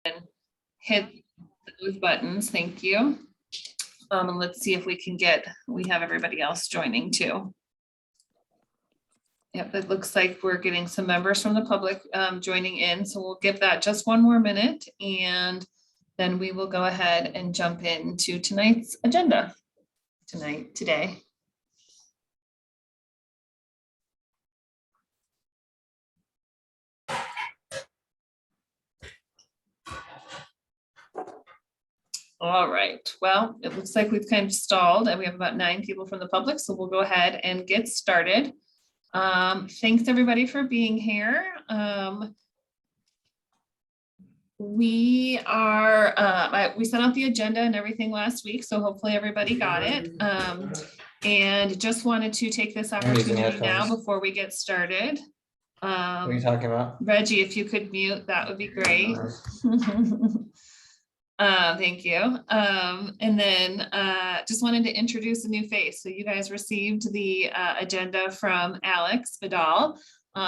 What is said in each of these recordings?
and hit those buttons. Thank you. And let's see if we have everybody else joining too. Yep, it looks like we're getting some members from the public joining in. So we'll give that just one more minute and then we will go ahead and jump into tonight's agenda today. All right, well, it looks like we've kind of stalled and we have about 9 people from the public, so we'll go ahead and get started. Thanks everybody for being here. We sent out the agenda and everything last week, so hopefully everybody got it. And just wanted to take this opportunity now before we get started. What are you talking about? Reggie, if you could mute, that would be great. Thank you. And then just wanted to introduce a new face. So you guys received the agenda from Alex Vidal.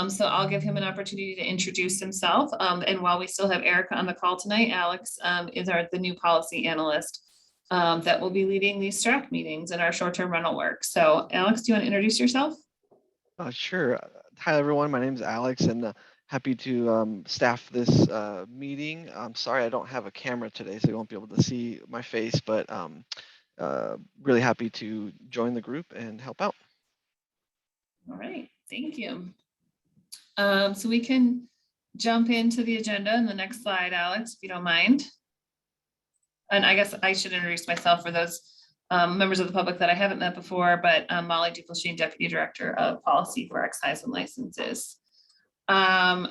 So I'll give him an opportunity to introduce himself. And while we still have Erica on the call tonight, Alex is the new policy analyst that will be leading these STRAC meetings and our short-term rental work. So Alex, do you want to introduce yourself? Sure. Hi, everyone. My name is Alex and happy to staff this meeting. I'm sorry I don't have a camera today, so you won't be able to see my face, but really happy to join the group and help out. All right, thank you. So we can jump into the agenda in the next slide, Alex, if you don't mind. And I guess I should introduce myself for those members of the public that I haven't met before, but Molly Dupulsheen, Deputy Director of Policy for Excise and Licenses.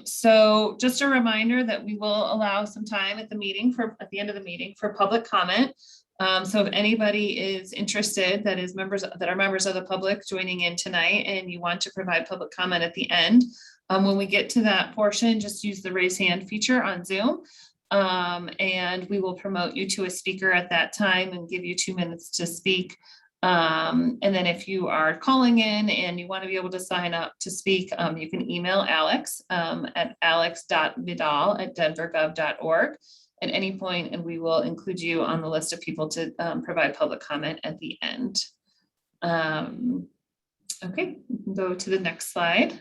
So just a reminder that we will allow some time at the end of the meeting for public comment. So if anybody is interested that are members of the public joining in tonight and you want to provide public comment at the end, when we get to that portion, just use the raise hand feature on Zoom. And we will promote you to a speaker at that time and give you 2 minutes to speak. And then if you are calling in and you want to be able to sign up to speak, you can email Alex at alex.vidal@denvergov.org at any point, and we will include you on the list of people to provide public comment at the end. Okay, we can go to the next slide.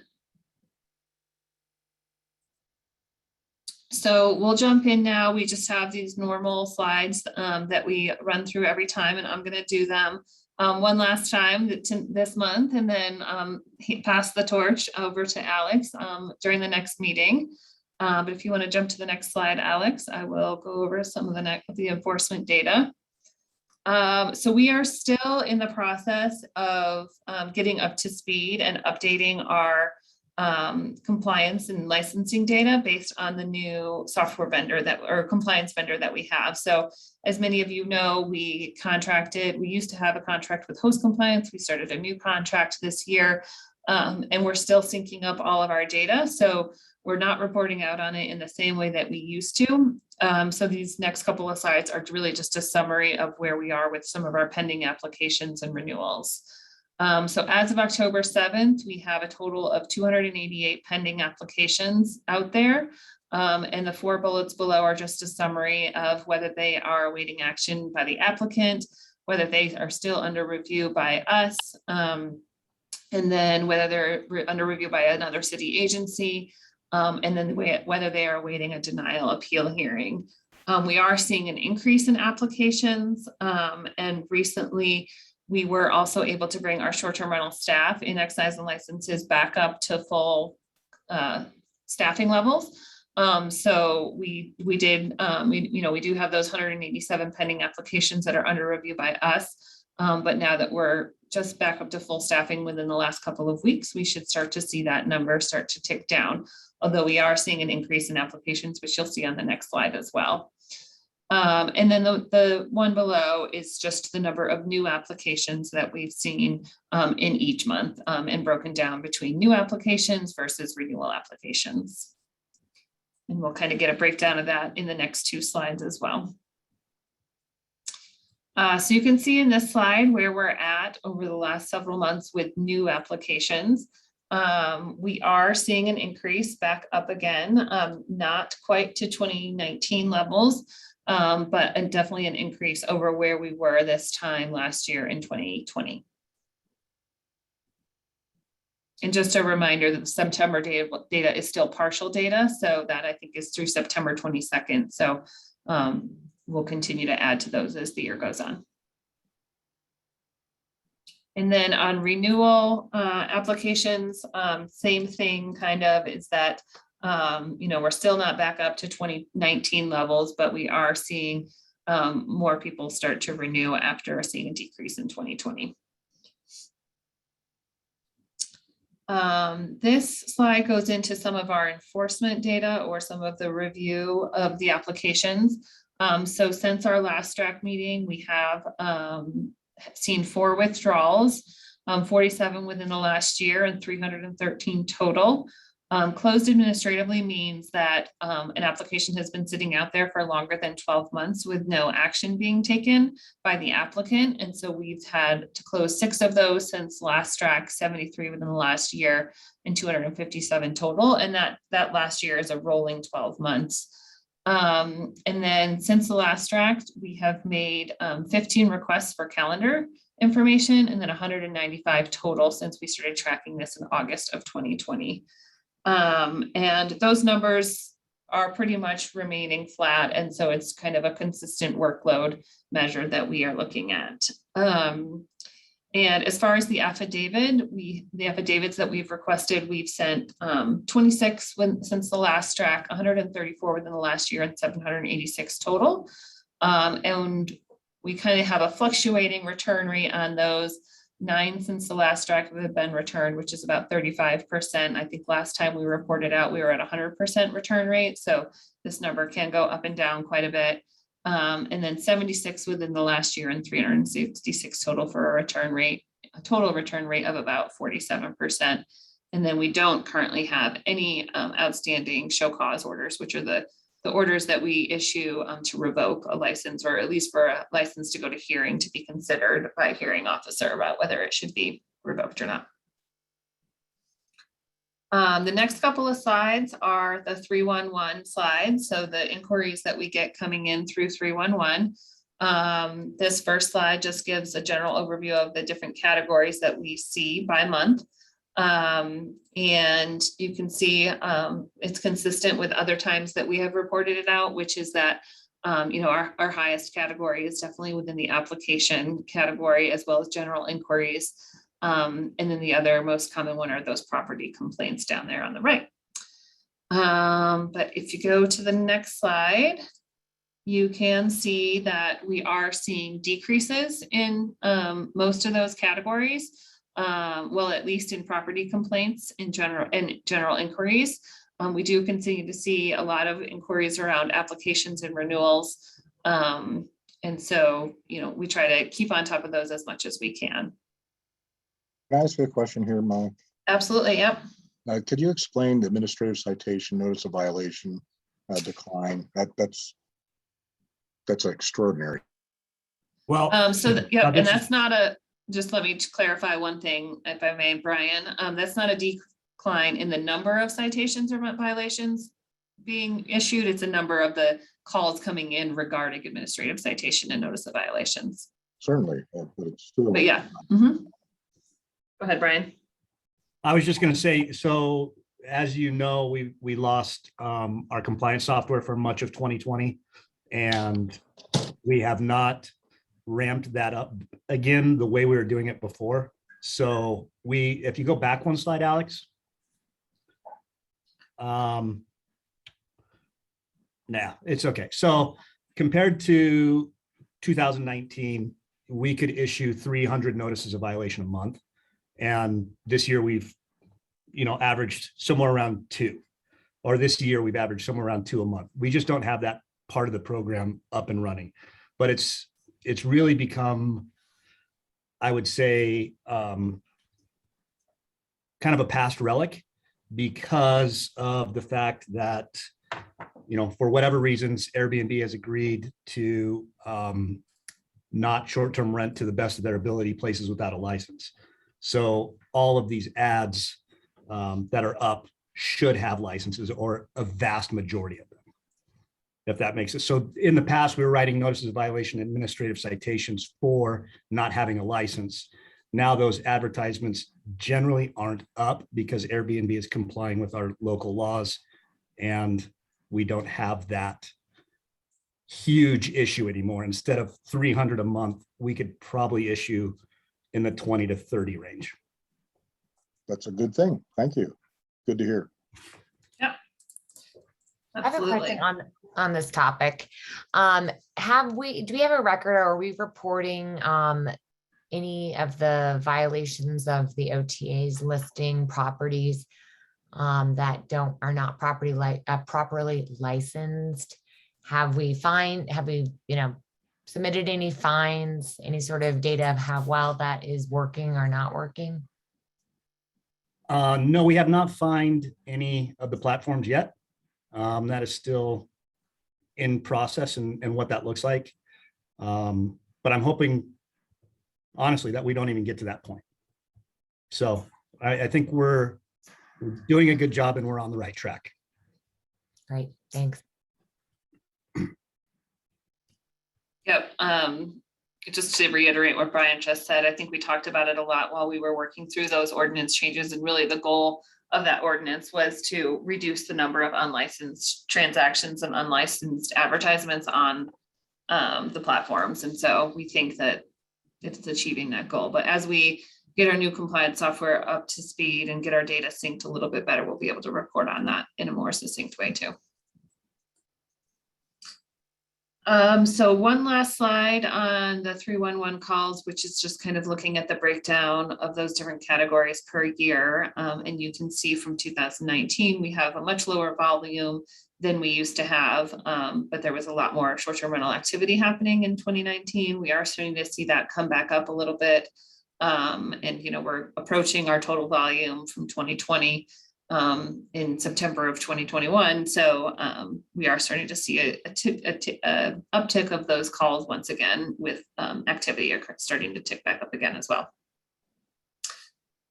So we'll jump in now. We just have these normal slides that we run through every time, and I'm going to do them one last time this month, and then pass the torch over to Alex during the next meeting. But if you want to jump to the next slide, Alex, I will go over some of the enforcement data. So we are still in the process of getting up to speed and updating our compliance and licensing data based on the new software vendor compliance vendor that we have. So as many of you know, we used to have a contract with Host Compliance. We started a new contract this year, and we're still syncing up all of our data. So we're not reporting out on it in the same way that we used to. So these next couple of slides are really just a summary of where we are with some of our pending applications and renewals. So as of October 7th, we have a total of 288 pending applications out there. And the 4 bullets below are just a summary of whether they are awaiting action by the applicant, whether they are still under review by us, and then whether they're under review by another city agency, and then whether they are awaiting a denial appeal hearing. We are seeing an increase in applications, and recently we were also able to bring our short-term rental staff in excise and licenses back up to full staffing levels. So we do have those 187 pending applications that are under review by us. But now that we're just back up to full staffing within the last couple of weeks, we should start to see that number start to tick down. Although we are seeing an increase in applications, which you'll see on the next slide as well. And then the one below is just the number of new applications that we've seen in each month, and broken down between new applications versus renewal applications. And we'll kind of get a breakdown of that in the next 2 slides as well. So you can see in this slide where we're at over the last several months with new applications. We are seeing an increase back up again, not quite to 2019 levels, but definitely an increase over where we were this time last year in 2020. And just a reminder that the September data is still partial data, so that I think is through September 22nd. So we'll continue to add to those as the year goes on. And then on renewal applications, same thing kind of is that, we're still not back up to 2019 levels, but we are seeing more people start to renew after seeing a decrease in 2020. This slide goes into some of our enforcement data or some of the review of the applications. So since our last DRAC meeting, we have seen 4 withdrawals, 47 within the last year and 313 total. Closed administratively means that an application has been sitting out there for longer than 12 months with no action being taken by the applicant. And so we've had to close 6 of those since last DRAC, 73 within the last year and 257 total. And that last year is a rolling 12 months. And then since the last DRAC, we have made 15 requests for calendar information and then 195 total since we started tracking this in August of 2020. And those numbers are pretty much remaining flat. And so it's kind of a consistent workload measure that we are looking at. And as far as the affidavits that we've requested, we've sent 26 since the last DRAC, 134 within the last year and 786 total. And we kind of have a fluctuating return rate on those. 9 since the last DRAC have been returned, which is about 35%. I think last time we reported out, we were at 100% return rate. So this number can go up and down quite a bit. And then 76 within the last year and 366 total for a total return rate of about 47%. And then we don't currently have any outstanding show cause orders, which are the orders that we issue to revoke a license, or at least for a license to go to hearing to be considered by a hearing officer about whether it should be revoked or not. The next couple of slides are the 311 slides. So the inquiries that we get coming in through 311. This first slide just gives a general overview of the different categories that we see by month. And you can see it's consistent with other times that we have reported it out, which is that our highest category is definitely within the application category, as well as general inquiries. And then the other most common one are those property complaints down there on the right. But if you go to the next slide, you can see that we are seeing decreases in most of those categories. Well, at least in property complaints in general and general inquiries. We do continue to see a lot of inquiries around applications and renewals. And so, we try to keep on top of those as much as we can. Can I ask you a question here, Mo? Absolutely, yep. Could you explain the administrative citation notice of violation decline? That's extraordinary. Well, and that's not a, just let me clarify one thing, if I may, Brian. That's not a decline in the number of citations or violations being issued. It's a number of the calls coming in regarding administrative citation and notice of violations. Certainly, but it's still. But yeah. Mm-hmm. Go ahead, Brian. I was just going to say, so as you know, we lost our compliance software for much of 2020, and we have not ramped that up again the way we were doing it before. So if you go back one slide, Alex. Nah, it's okay. So compared to 2019, we could issue 300 notices of violation a month. And this year we've, averaged somewhere around 2, or this year we've averaged somewhere around 2 a month. We just don't have that part of the program up and running, but it's really become, I would say, kind of a past relic because of the fact that, for whatever reasons, Airbnb has agreed to not short-term rent to the best of their ability places without a license. So all of these ads that are up should have licenses, or a vast majority of them, if that makes it. So in the past, we were writing notices of violation, administrative citations for not having a license. Now those advertisements generally aren't up because Airbnb is complying with our local laws, and we don't have that huge issue anymore. Instead of 300 a month, we could probably issue in the 20 to 30 range. That's a good thing. Thank you. Good to hear. Yeah. I have a Absolutely. question on this topic. Do we have a record, or are we reporting any of the violations of the OTAs listing properties that are not properly licensed? Have we submitted any fines, any sort of data of how well that is working or not working? No, we have not fined any of the platforms yet. That is still in process and what that looks like. But I'm hoping, honestly, that we don't even get to that point. So I think we're doing a good job and we're on the right track. Great, thanks. Yep. Just to reiterate what Brian just said, I think we talked about it a lot while we were working through those ordinance changes, and really the goal of that ordinance was to reduce the number of unlicensed transactions and unlicensed advertisements on the platforms. And so we think that it's achieving that goal. But as we get our new compliance software up to speed and get our data synced a little bit better, we'll be able to report on that in a more succinct way too. So one last slide on the 311 calls, which is just kind of looking at the breakdown of those different categories per year. And you can see from 2019, we have a much lower volume than we used to have, but there was a lot more short-term rental activity happening in 2019. We are starting to see that come back up a little bit. And, we're approaching our total volume from 2020 in September of 2021. So we are starting to see a uptick of those calls once again, with activity starting to tick back up again as well.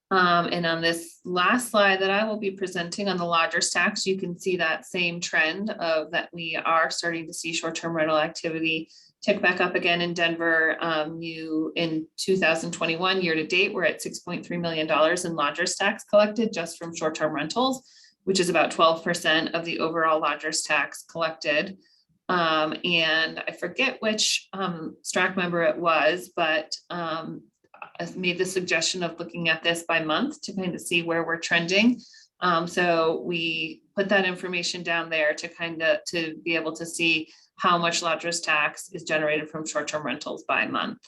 And on this last slide that I will be presenting on the lodgers tax, you can see that same trend of that we are starting to see short-term rental activity tick back up again in Denver. In 2021 year to date, we're at $6.3 million in lodgers tax collected just from short-term rentals, which is about 12% of the overall lodgers tax collected. And I forget which STRAC member it was, but I made the suggestion of looking at this by month to kind of see where we're trending. So we put that information down there to be able to see how much lodgers tax is generated from short-term rentals by month.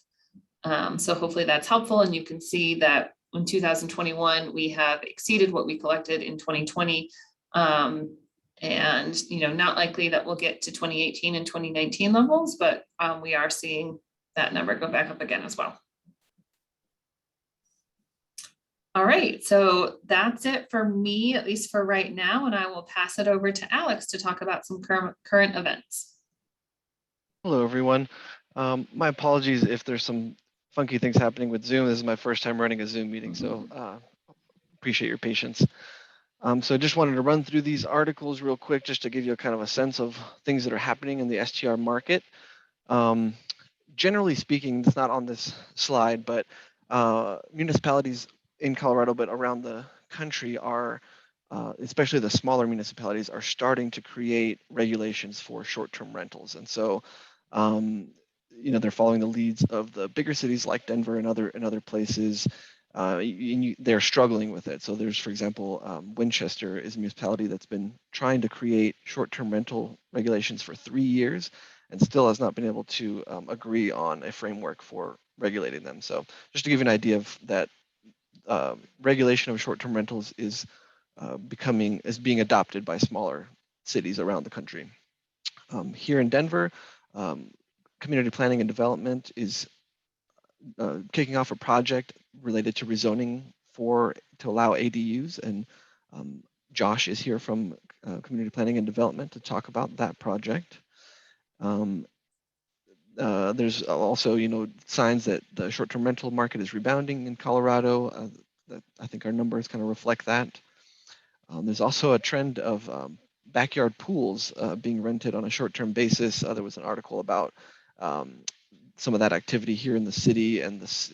So hopefully that's helpful. And you can see that in 2021, we have exceeded what we collected in 2020. And, not likely that we'll get to 2018 and 2019 levels, but we are seeing that number go back up again as well. All right, so that's it for me, at least for right now. And I will pass it over to Alex to talk about some current events. Hello, everyone. My apologies if there's some funky things happening with Zoom. This is my first time running a Zoom meeting, so appreciate your patience. So I just wanted to run through these articles real quick, just to give you a kind of a sense of things that are happening in the STR market. Generally speaking, it's not on this slide, but municipalities in Colorado, but around the country are, especially the smaller municipalities, are starting to create regulations for short-term rentals. And so, they're following the leads of the bigger cities like Denver and other places. They're struggling with it. So there's, for example, Winchester is a municipality that's been trying to create short-term rental regulations for 3 years and still has not been able to agree on a framework for regulating them. So just to give you an idea of that, regulation of short-term rentals is being adopted by smaller cities around the country. Here in Denver, community planning and development is kicking off a project related to rezoning to allow ADUs, and Josh is here from community planning and development to talk about that project. There's also, signs that the short-term rental market is rebounding in Colorado. That I think our numbers kind of reflect that. There's also a trend of backyard pools being rented on a short-term basis. There was an article about some of that activity here in the city, and this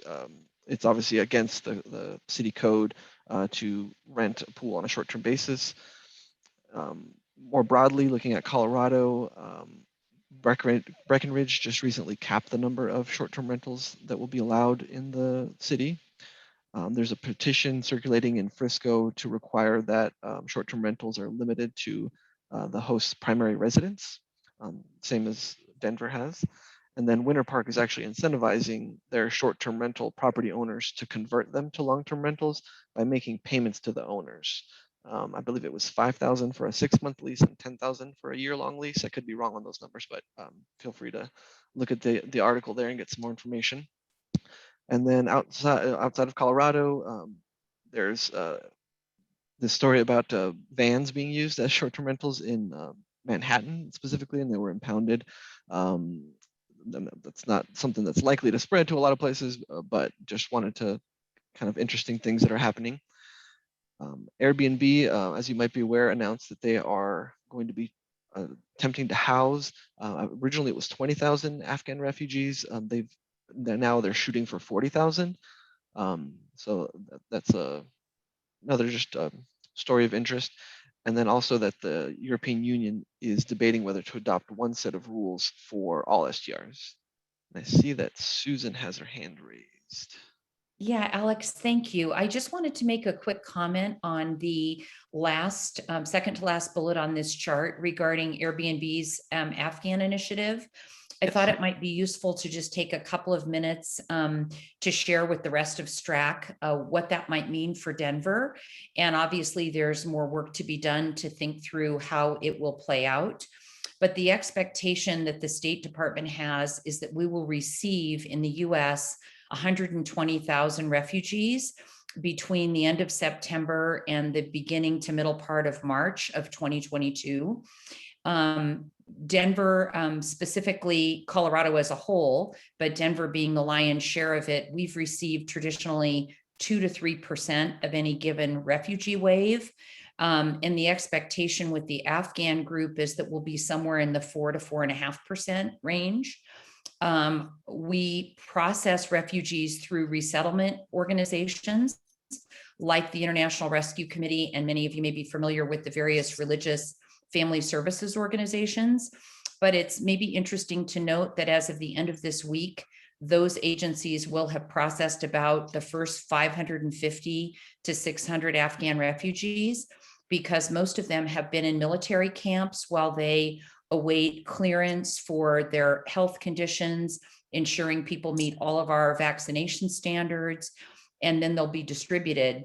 it's obviously against the city code to rent a pool on a short-term basis. More broadly, looking at Colorado, Breckenridge just recently capped the number of short-term rentals that will be allowed in the city. There's a petition circulating in Frisco to require that short-term rentals are limited to the host's primary residence, same as Denver has. And then Winter Park is actually incentivizing their short-term rental property owners to convert them to long-term rentals by making payments to the owners. I believe it was $5,000 for a 6-month lease and $10,000 for a year-long lease. I could be wrong on those numbers, but feel free to look at the article there and get some more information. And then outside of Colorado, there's this story about vans being used as short-term rentals in Manhattan specifically, and they were impounded. That's not something that's likely to spread to a lot of places, but just wanted to kind of interesting things that are happening. Airbnb, as you might be aware, announced that they are going to be attempting to house. Originally, it was 20,000 Afghan refugees. They're shooting for 40,000. So that's another just story of interest. And then also that the European Union is debating whether to adopt one set of rules for all STRs. And I see that Susan has her hand raised. Yeah, Alex, thank you. I just wanted to make a quick comment on the last, second to last bullet on this chart regarding Airbnb's Afghan initiative. I thought it might be useful to just take a couple of minutes to share with the rest of STRAC what that might mean for Denver. And obviously there's more work to be done to think through how it will play out. But the expectation that the State Department has is that we will receive in the US 120,000 refugees between the end of September and the beginning to middle part of March of 2022. Denver, specifically Colorado as a whole, but Denver being the lion's share of it, we've received traditionally 2 to 3% of any given refugee wave. And the expectation with the Afghan group is that we'll be somewhere in the 4 to 4.5% range. We process refugees through resettlement organizations like the International Rescue Committee, and many of you may be familiar with the various religious family services organizations. But it's maybe interesting to note that as of the end of this week, those agencies will have processed about the first 550 to 600 Afghan refugees, because most of them have been in military camps while they await clearance for their health conditions, ensuring people meet all of our vaccination standards, and then they'll be distributed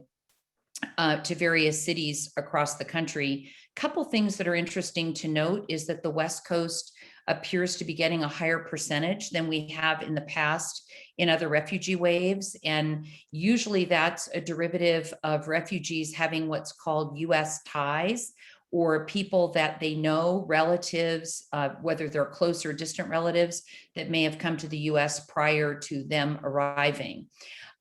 to various cities across the country. Couple things that are interesting to note is that the West Coast appears to be getting a higher percentage than we have in the past in other refugee waves. And usually that's a derivative of refugees having what's called US ties, or people that they know, relatives, whether they're close or distant relatives that may have come to the US prior to them arriving.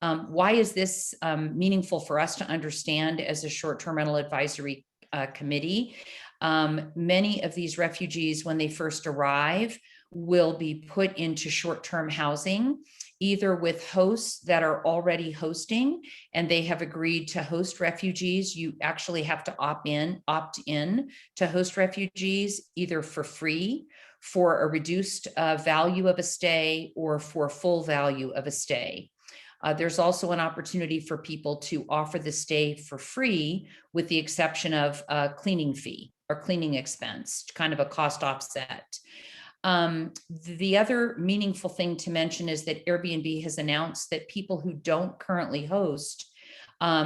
Why is this meaningful for us to understand as a short-term rental advisory committee? Many of these refugees, when they first arrive, will be put into short-term housing, either with hosts that are already hosting and they have agreed to host refugees. You actually have to opt in to host refugees, either for free, for a reduced value of a stay, or for full value of a stay. There's also an opportunity for people to offer the stay for free, with the exception of a cleaning fee or cleaning expense, kind of a cost offset. The other meaningful thing to mention is that Airbnb has announced that people who don't currently host,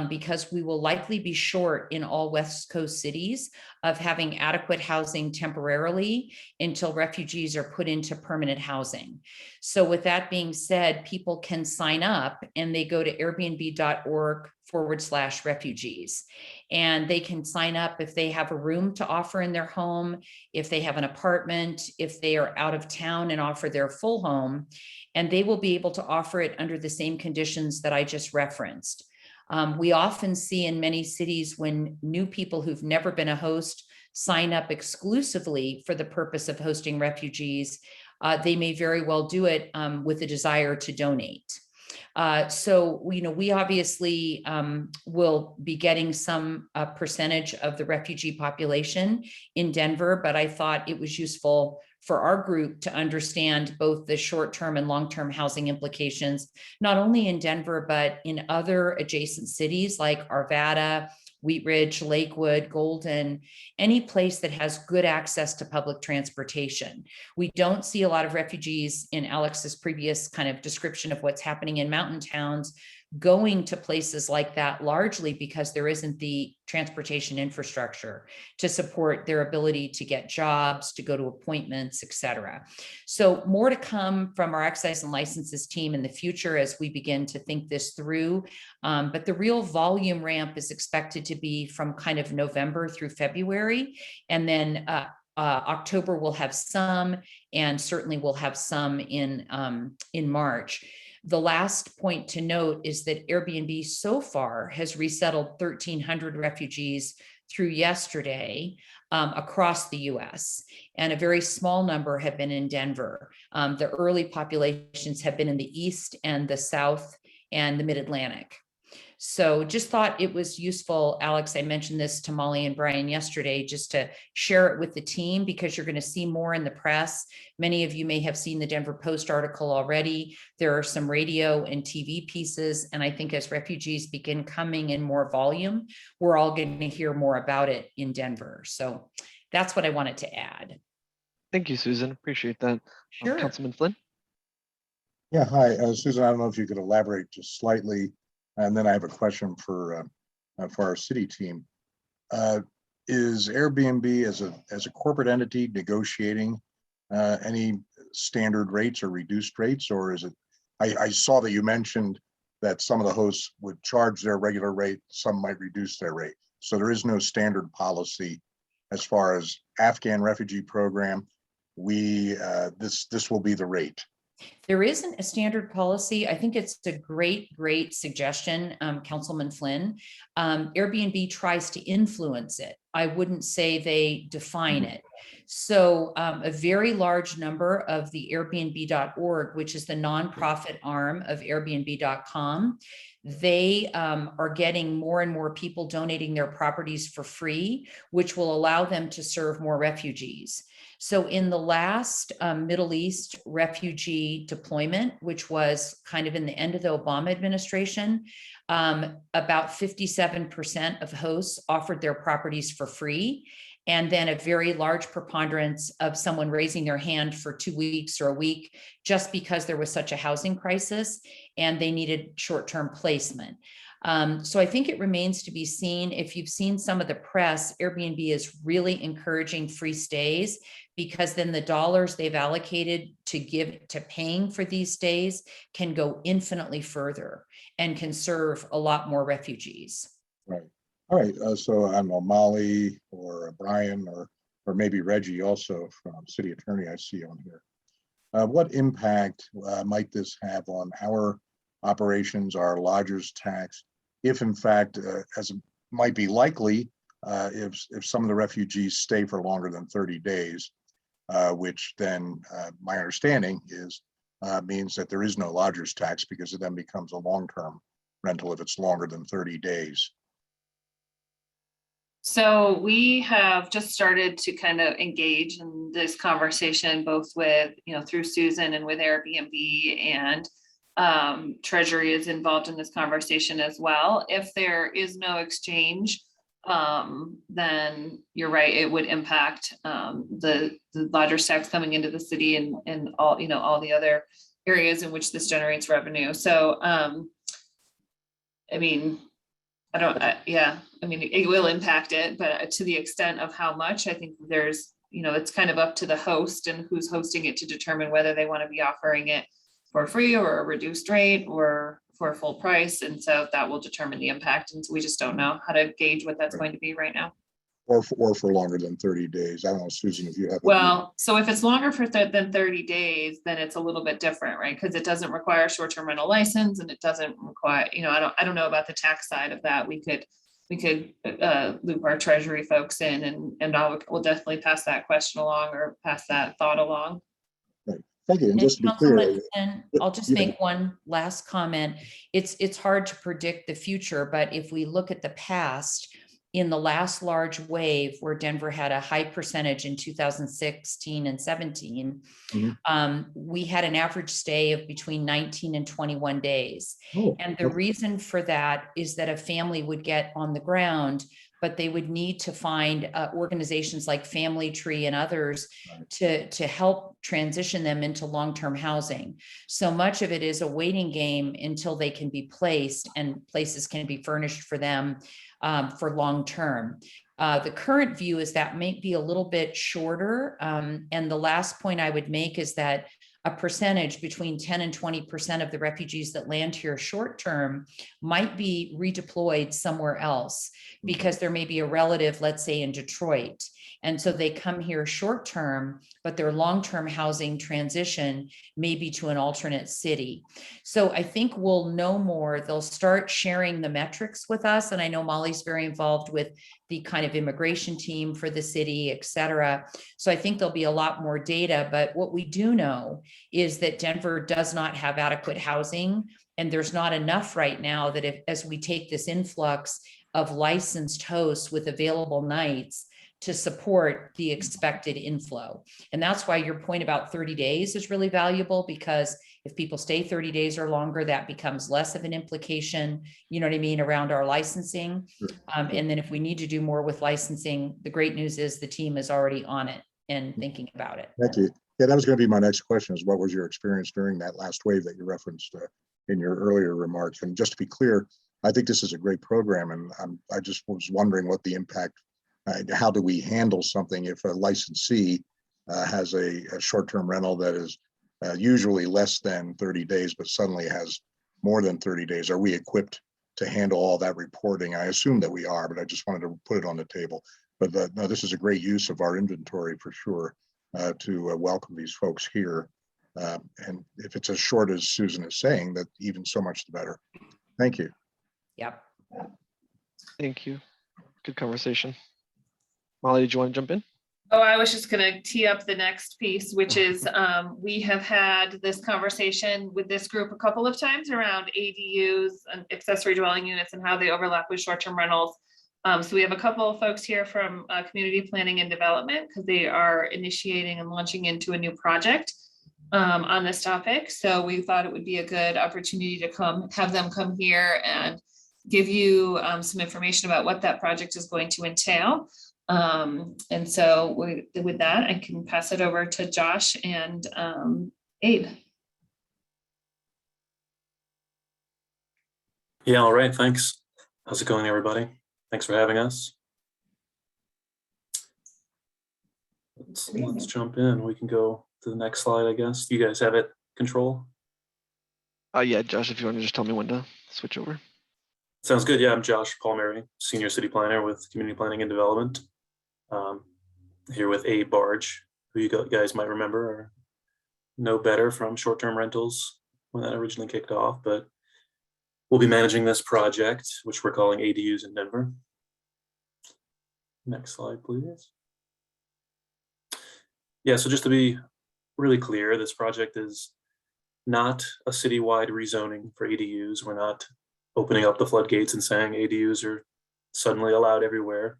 because we will likely be short in all West Coast cities of having adequate housing temporarily until refugees are put into permanent housing. So with that being said, people can sign up and they go to airbnb.org/refugees. And they can sign up if they have a room to offer in their home, if they have an apartment, if they are out of town and offer their full home, and they will be able to offer it under the same conditions that I just referenced. We often see in many cities when new people who've never been a host sign up exclusively for the purpose of hosting refugees, they may very well do it with a desire to donate. So, we obviously will be getting some percentage of the refugee population in Denver, but I thought it was useful for our group to understand both the short-term and long-term housing implications, not only in Denver, but in other adjacent cities like Arvada, Wheat Ridge, Lakewood, Golden, any place that has good access to public transportation. We don't see a lot of refugees in Alex's previous kind of description of what's happening in mountain towns going to places like that, largely because there isn't the transportation infrastructure to support their ability to get jobs, to go to appointments, et cetera. So more to come from our excise and licenses team in the future as we begin to think this through. But the real volume ramp is expected to be from kind of November through February. And then October will have some, and certainly we'll have some in March. The last point to note is that Airbnb so far has resettled 1,300 refugees through yesterday across the US, and a very small number have been in Denver. The early populations have been in the East and the South and the Mid-Atlantic. So just thought it was useful, Alex, I mentioned this to Molly and Brian yesterday, just to share it with the team, because you're going to see more in the press. Many of you may have seen the Denver Post article already. There are some radio and TV pieces. And I think as refugees begin coming in more volume, we're all going to hear more about it in Denver. So that's what I wanted to add. Thank you, Susan. Appreciate that. Sure. Councilman Flynn? Yeah, hi, Susan, I don't know if you could elaborate just slightly, and then I have a question for our city team. Is Airbnb as a corporate entity negotiating any standard rates or reduced rates, or is it? I saw that you mentioned that some of the hosts would charge their regular rate, some might reduce their rate. So there is no standard policy as far as Afghan refugee program. This will be the rate. There isn't a standard policy. I think it's a great suggestion, Councilman Flynn. Airbnb tries to influence it. I wouldn't say they define it. So a very large number of the Airbnb.org, which is the nonprofit arm of Airbnb.com, they are getting more and more people donating their properties for free, which will allow them to serve more refugees. So in the last Middle East refugee deployment, which was kind of in the end of the Obama administration, about 57% of hosts offered their properties for free. And then a very large preponderance of someone raising their hand for 2 weeks or a week, just because there was such a housing crisis and they needed short-term placement. So I think it remains to be seen. If you've seen some of the press, Airbnb is really encouraging free stays, because then the dollars they've allocated to give to paying for these stays can go infinitely further and can serve a lot more refugees. Right. All right. So I don't know, Molly or Brian or maybe Reggie also from City Attorney I see on here. What impact might this have on our operations, our lodgers tax, if in fact, as it might be likely, if some of the refugees stay for longer than 30 days, which then my understanding is means that there is no lodgers tax, because it then becomes a long-term rental if it's longer than 30 days. So we have just started to kind of engage in this conversation, both with, through Susan and with Airbnb, and Treasury is involved in this conversation as well. If there is no exchange, then you're right, it would impact the lodgers tax coming into the city and all, all the other areas in which this generates revenue. So, it will impact it, but to the extent of how much, I think there's, it's kind of up to the host and who's hosting it to determine whether they want to be offering it for free or a reduced rate or for a full price. And so that will determine the impact. And so we just don't know how to gauge what that's going to be right now. or for longer than 30 days. I don't know, Susan, if you have. Well, so if it's longer than 30 days, then it's a little bit different, right? Because it doesn't require short-term rental license and it doesn't require, I don't know about the tax side of that. We could loop our treasury folks in and we'll definitely pass that question along or pass that thought along. Right. Thank you. And just to be clear, Councilman, and I'll just make one last comment. It's hard to predict the future, but if we look at the past, in the last large wave where Denver had a high percentage in 2016 and 17, we had an average stay of between 19 and 21 days. And the reason for that is that a family would get on the ground, but they would need to find organizations like Family Tree and others to help transition them into long-term housing. So much of it is a waiting game until they can be placed and places can be furnished for them for long-term. The current view is that may be a little bit shorter. And the last point I would make is that a percentage between 10 and 20% of the refugees that land here short-term might be redeployed somewhere else because there may be a relative, let's say in Detroit. And so they come here short-term, but their long-term housing transition may be to an alternate city. So I think we'll know more. They'll start sharing the metrics with us. And I know Molly's very involved with the kind of immigration team for the city, et cetera. So I think there'll be a lot more data. But what we do know is that Denver does not have adequate housing. And there's not enough right now that as we take this influx of licensed hosts with available nights to support the expected inflow. And that's why your point about 30 days is really valuable, because if people stay 30 days or longer, that becomes less of an implication, you know what I mean, around our licensing. And then if we need to do more with licensing, the great news is the team is already on it and thinking about it. Thank you. Yeah, that was going to be my next question, is what was your experience during that last wave that you referenced in your earlier remarks? And just to be clear, I think this is a great program, and I just was wondering what the impact, how do we handle something if a licensee has a short-term rental that is usually less than 30 days, but suddenly has more than 30 days? Are we equipped to handle all that reporting? I assume that we are, but I just wanted to put it on the table. But no, this is a great use of our inventory for sure to welcome these folks here. And if it's as short as Susan is saying, that even so much the better. Thank you. Yep. Thank you. Good conversation. Molly, did you want to jump in? Oh, I was just going to tee up the next piece, which is we have had this conversation with this group a couple of times around ADUs and accessory dwelling units and how they overlap with short-term rentals. So we have a couple of folks here from community planning and development, because they are initiating and launching into a new project on this topic. So we thought it would be a good opportunity to have them come here and give you some information about what that project is going to entail. And so with that, I can pass it over to Josh and Abe. Yeah, all right, thanks. How's it going, everybody? Thanks for having us. Let's jump in. We can go to the next slide, I guess. You guys have it control? Yeah, Josh, if you want to just tell me when to switch over. Sounds good. Yeah, I'm Josh Palmieri, Senior City Planner with Community Planning and Development. Here with Abe Barge, who you guys might remember or know better from short-term rentals when that originally kicked off, but we'll be managing this project, which we're calling ADUs in Denver. Next slide, please. Yeah, so just to be really clear, this project is not a citywide rezoning for ADUs. We're not opening up the floodgates and saying ADUs are suddenly allowed everywhere.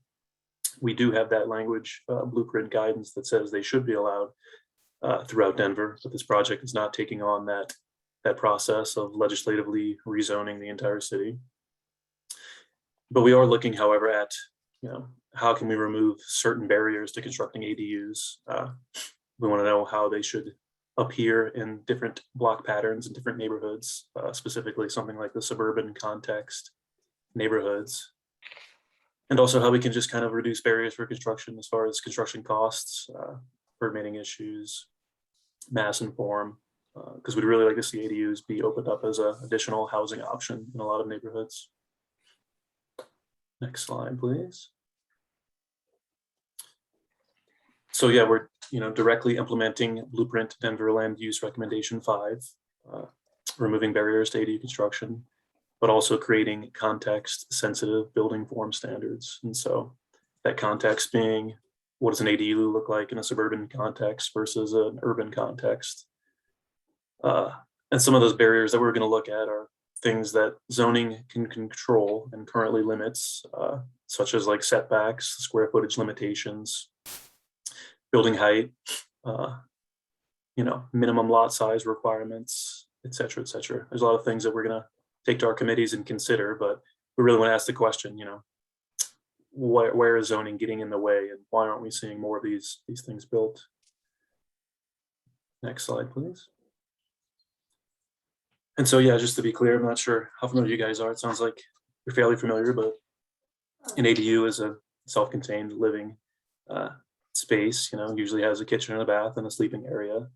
We do have that language blueprint guidance that says they should be allowed throughout Denver, but this project is not taking on that process of legislatively rezoning the entire city. But we are looking, however, at how can we remove certain barriers to constructing ADUs. We want to know how they should appear in different block patterns in different neighborhoods, specifically something like the Suburban Context neighborhoods. And also how we can just kind of reduce barriers for construction as far as construction costs, permitting issues, mass and form, because we'd really like to see ADUs be opened up as an additional housing option in a lot of neighborhoods. Next slide, please. So yeah, we're directly implementing Blueprint Denver Land Use Recommendation 5, removing barriers to ADU construction, but also creating context-sensitive building form standards. And so that context being, what does an ADU look like in a suburban context versus an urban context? And some of those barriers that we're going to look at are things that zoning can control and currently limits, such as like setbacks, square footage limitations, building height, minimum lot size requirements, et cetera, et cetera. There's a lot of things that we're going to take to our committees and consider, but we really want to ask the question, where is zoning getting in the way, and why aren't we seeing more of these things built? Next slide, please. And so, yeah, just to be clear, I'm not sure how familiar you guys are. It sounds like you're fairly familiar, but an ADU is a self-contained living space, usually has a kitchen and a bath and a sleeping area.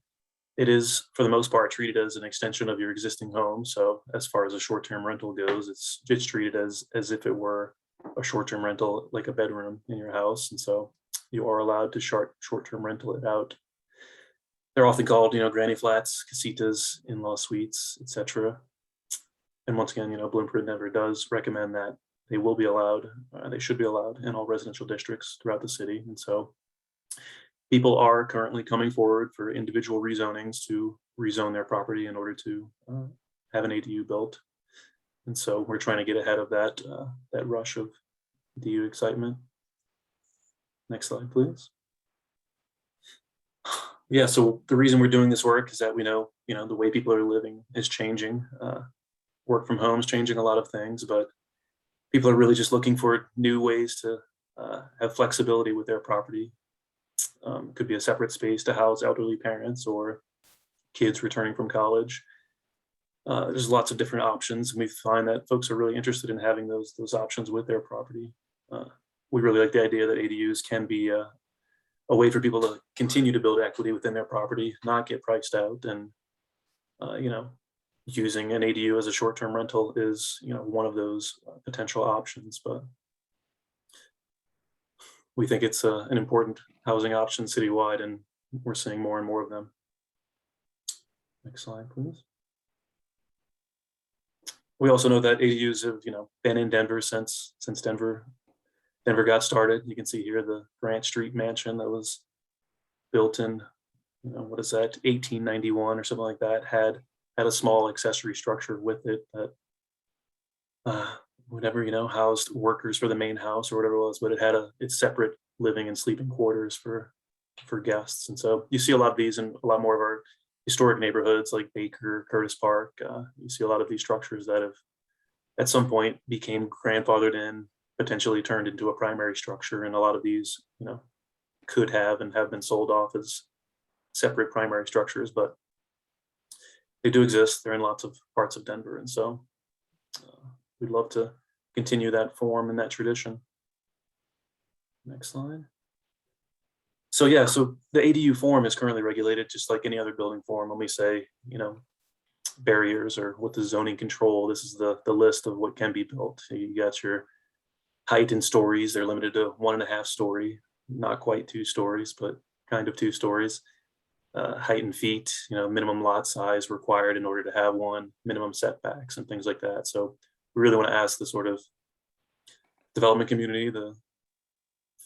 It is, for the most part, treated as an extension of your existing home. So as far as a short-term rental goes, it's treated as if it were a short-term rental, like a bedroom in your house. And so you are allowed to short-term rental it out. They're often called, granny flats, casitas, in-law suites, etc. And once again, Blueprint Denver does recommend that they will be allowed, they should be allowed in all residential districts throughout the city. And so people are currently coming forward for individual rezonings to rezone their property in order to have an ADU built. And so we're trying to get ahead of that rush of ADU excitement. Next slide, please. Yeah, so the reason we're doing this work is that we know, the way people are living is changing. Work from home is changing a lot of things, but people are really just looking for new ways to have flexibility with their property. Could be a separate space to house elderly parents or kids returning from college. There's lots of different options, and we find that folks are really interested in having those options with their property. We really like the idea that ADUs can be a way for people to continue to build equity within their property, not get priced out. And, using an ADU as a short-term rental is, one of those potential options, but we think it's an important housing option citywide, and we're seeing more and more of them. Next slide, please. We also know that ADUs have, been in Denver since Denver got started. You can see here the Grant Street mansion that was built in, what is that, 1891 or something like that, had a small accessory structure with it that housed workers for the main house or whatever it was, but it had its separate living and sleeping quarters for guests. And so you see a lot of these in a lot more of our historic neighborhoods like Baker, Curtis Park. You see a lot of these structures that have at some point became grandfathered in, potentially turned into a primary structure. And a lot of these, could have and have been sold off as separate primary structures, but they do exist. They're in lots of parts of Denver. And so we'd love to continue that form and that tradition. Next slide. So yeah, so the ADU form is currently regulated just like any other building form. When we say, barriers or what the zoning control, this is the list of what can be built. You got your height in stories. They're limited to 1.5 story, not quite 2 stories, but kind of 2 stories. Height in feet, minimum lot size required in order to have one, minimum setbacks and things like that. So we really want to ask the sort of development community, the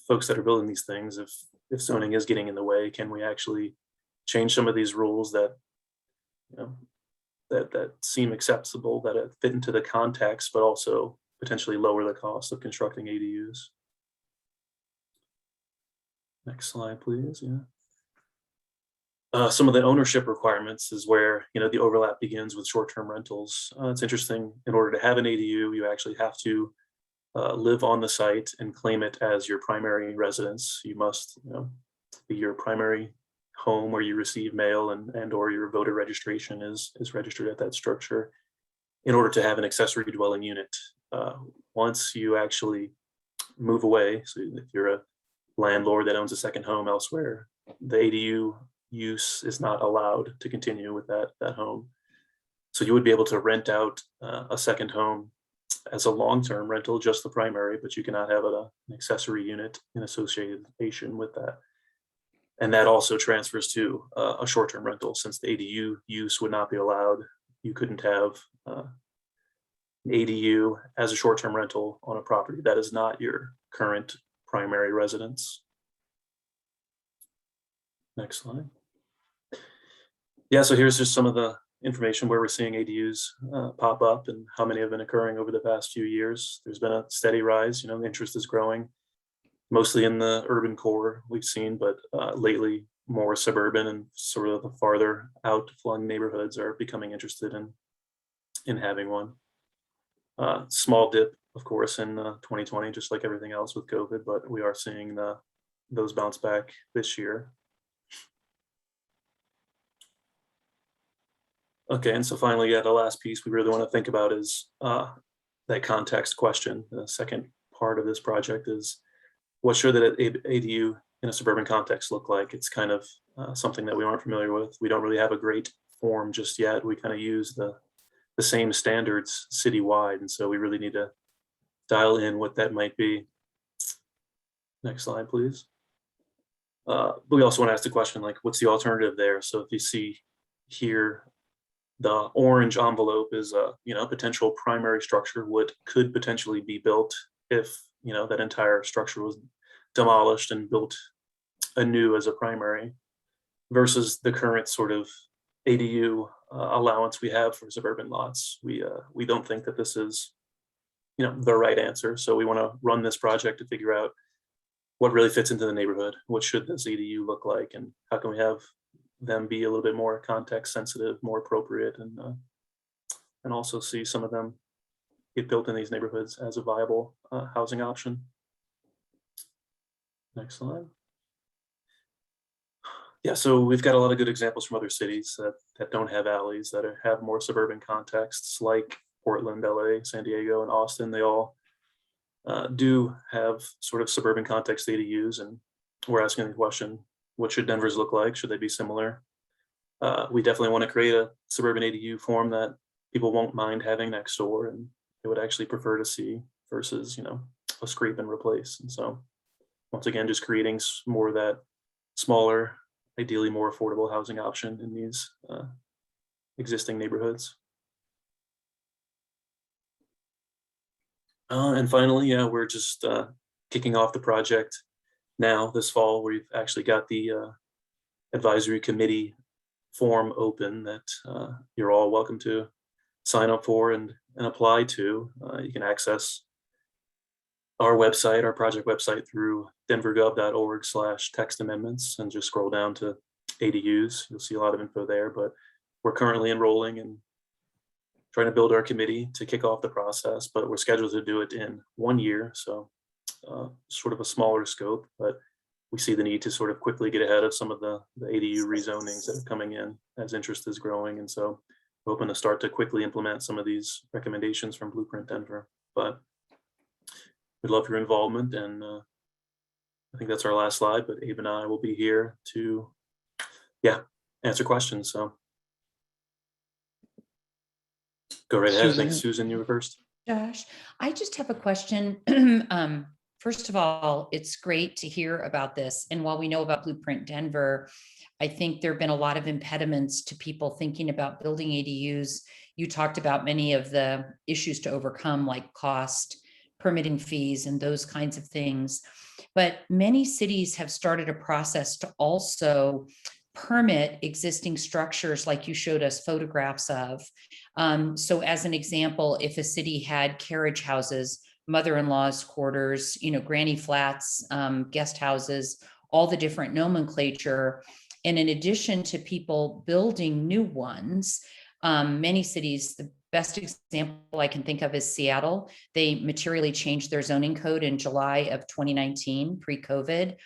folks that are building these things, if zoning is getting in the way, can we actually change some of these rules that, that seem acceptable, that fit into the context, but also potentially lower the cost of constructing ADUs. Next slide, please. Yeah. Some of the ownership requirements is where, the overlap begins with short-term rentals. It's interesting, in order to have an ADU, you actually have to live on the site and claim it as your primary residence. You must, be your primary home where you receive mail and or your voter registration is registered at that structure in order to have an accessory dwelling unit. Once you actually move away, so if you're a landlord that owns a second home elsewhere, the ADU use is not allowed to continue with that home. So you would be able to rent out a second home as a long-term rental, just the primary, but you cannot have an accessory unit in association with that. And that also transfers to a short-term rental, since the ADU use would not be allowed. You couldn't have an ADU as a short-term rental on a property that is not your current primary residence. Next slide. Yeah, so here's just some of the information where we're seeing ADUs pop up and how many have been occurring over the past few years. There's been a steady rise, the interest is growing, mostly in the urban core we've seen, but lately more suburban and sort of the farther out flung neighborhoods are becoming interested in having one. Small dip, of course, in 2020, just like everything else with COVID, but we are seeing those bounce back this year. Okay, and so finally, the last piece we really want to think about is that context question. The second part of this project is, what should that ADU in a suburban context look like? It's kind of something that we aren't familiar with. We don't really have a great form just yet. We kind of use the same standards citywide, and so we really need to dial in what that might be. Next slide, please. But we also want to ask the question, like, what's the alternative there? So if you see here, the orange envelope is a potential primary structure, what could potentially be built if that entire structure was demolished and built anew as a primary, versus the current sort of ADU allowance we have for suburban lots. We don't think that this is the right answer, so we want to run this project to figure out what really fits into the neighborhood. What should this ADU look like, and how can we have them be a little bit more context sensitive, more appropriate, and also see some of them get built in these neighborhoods as a viable housing option. Next slide. Yeah, so we've got a lot of good examples from other cities that don't have alleys, that have more suburban contexts, like Portland, LA, San Diego, and Austin. They all do have sort of suburban context ADUs, and we're asking the question, what should Denver's look like? Should they be similar? We definitely want to create a suburban ADU form that people won't mind having next door, and they would actually prefer to see, versus a scrape and replace. And so once again, just creating more of that smaller, ideally more affordable housing option in these existing neighborhoods. And finally, we're just kicking off the project now this fall. We've actually got the advisory committee form open that you're all welcome to sign up for and apply to. You can access our website, our project website, through denvergov.org/text amendments, and just scroll down to ADUs. You'll see a lot of info there, but we're currently enrolling and trying to build our committee to kick off the process, but we're scheduled to do it in 1 year. So sort of a smaller scope, but we see the need to sort of quickly get ahead of some of the ADU rezonings that are coming in as interest is growing. And so we're hoping to start to quickly implement some of these recommendations from Blueprint Denver, but we'd love your involvement. And I think that's our last slide, but Abe and I will be here to, answer questions. So go right ahead. Thanks, Susan, you were first. Josh, I just have a question. First of all, it's great to hear about this. And while we know about Blueprint Denver, I think there have been a lot of impediments to people thinking about building ADUs. You talked about many of the issues to overcome, like cost, permitting fees, and those kinds of things. But many cities have started a process to also permit existing structures, like you showed us photographs of. So as an example, if a city had carriage houses, mother-in-law's quarters, granny flats, guest houses, all the different nomenclature. And in addition to people building new ones, many cities, the best example I can think of is Seattle. They materially changed their zoning code in July of 2019, pre-COVID.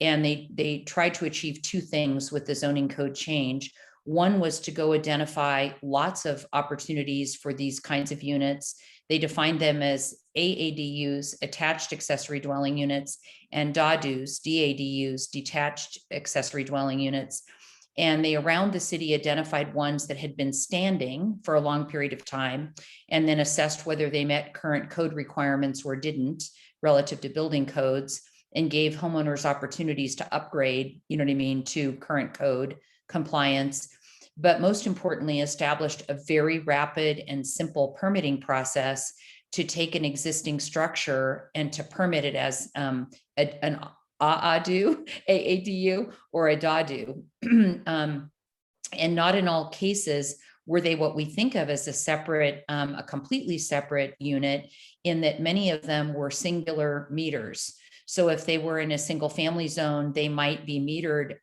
And they tried to achieve two things with the zoning code change. One was to go identify lots of opportunities for these kinds of units. They defined them as AADUs, attached accessory dwelling units, and DADUs, DADUs, detached accessory dwelling units. And they, around the city, identified ones that had been standing for a long period of time, and then assessed whether they met current code requirements or didn't relative to building codes. and gave homeowners opportunities to upgrade, you know what I mean, to current code compliance. But most importantly, established a very rapid and simple permitting process to take an existing structure and to permit it as an AADU or a DADU. And not in all cases were they what we think of as a separate, a completely separate unit, in that many of them were singular meters. So if they were in a single family zone, they might be metered,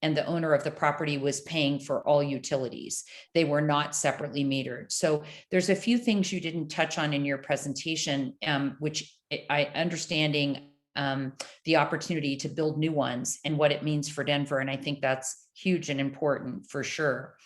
and the owner of the property was paying for all utilities. They were not separately metered. So there's a few things you didn't touch on in your presentation, which I understanding the opportunity to build new ones and what it means for Denver. And I think that's huge and important for sure.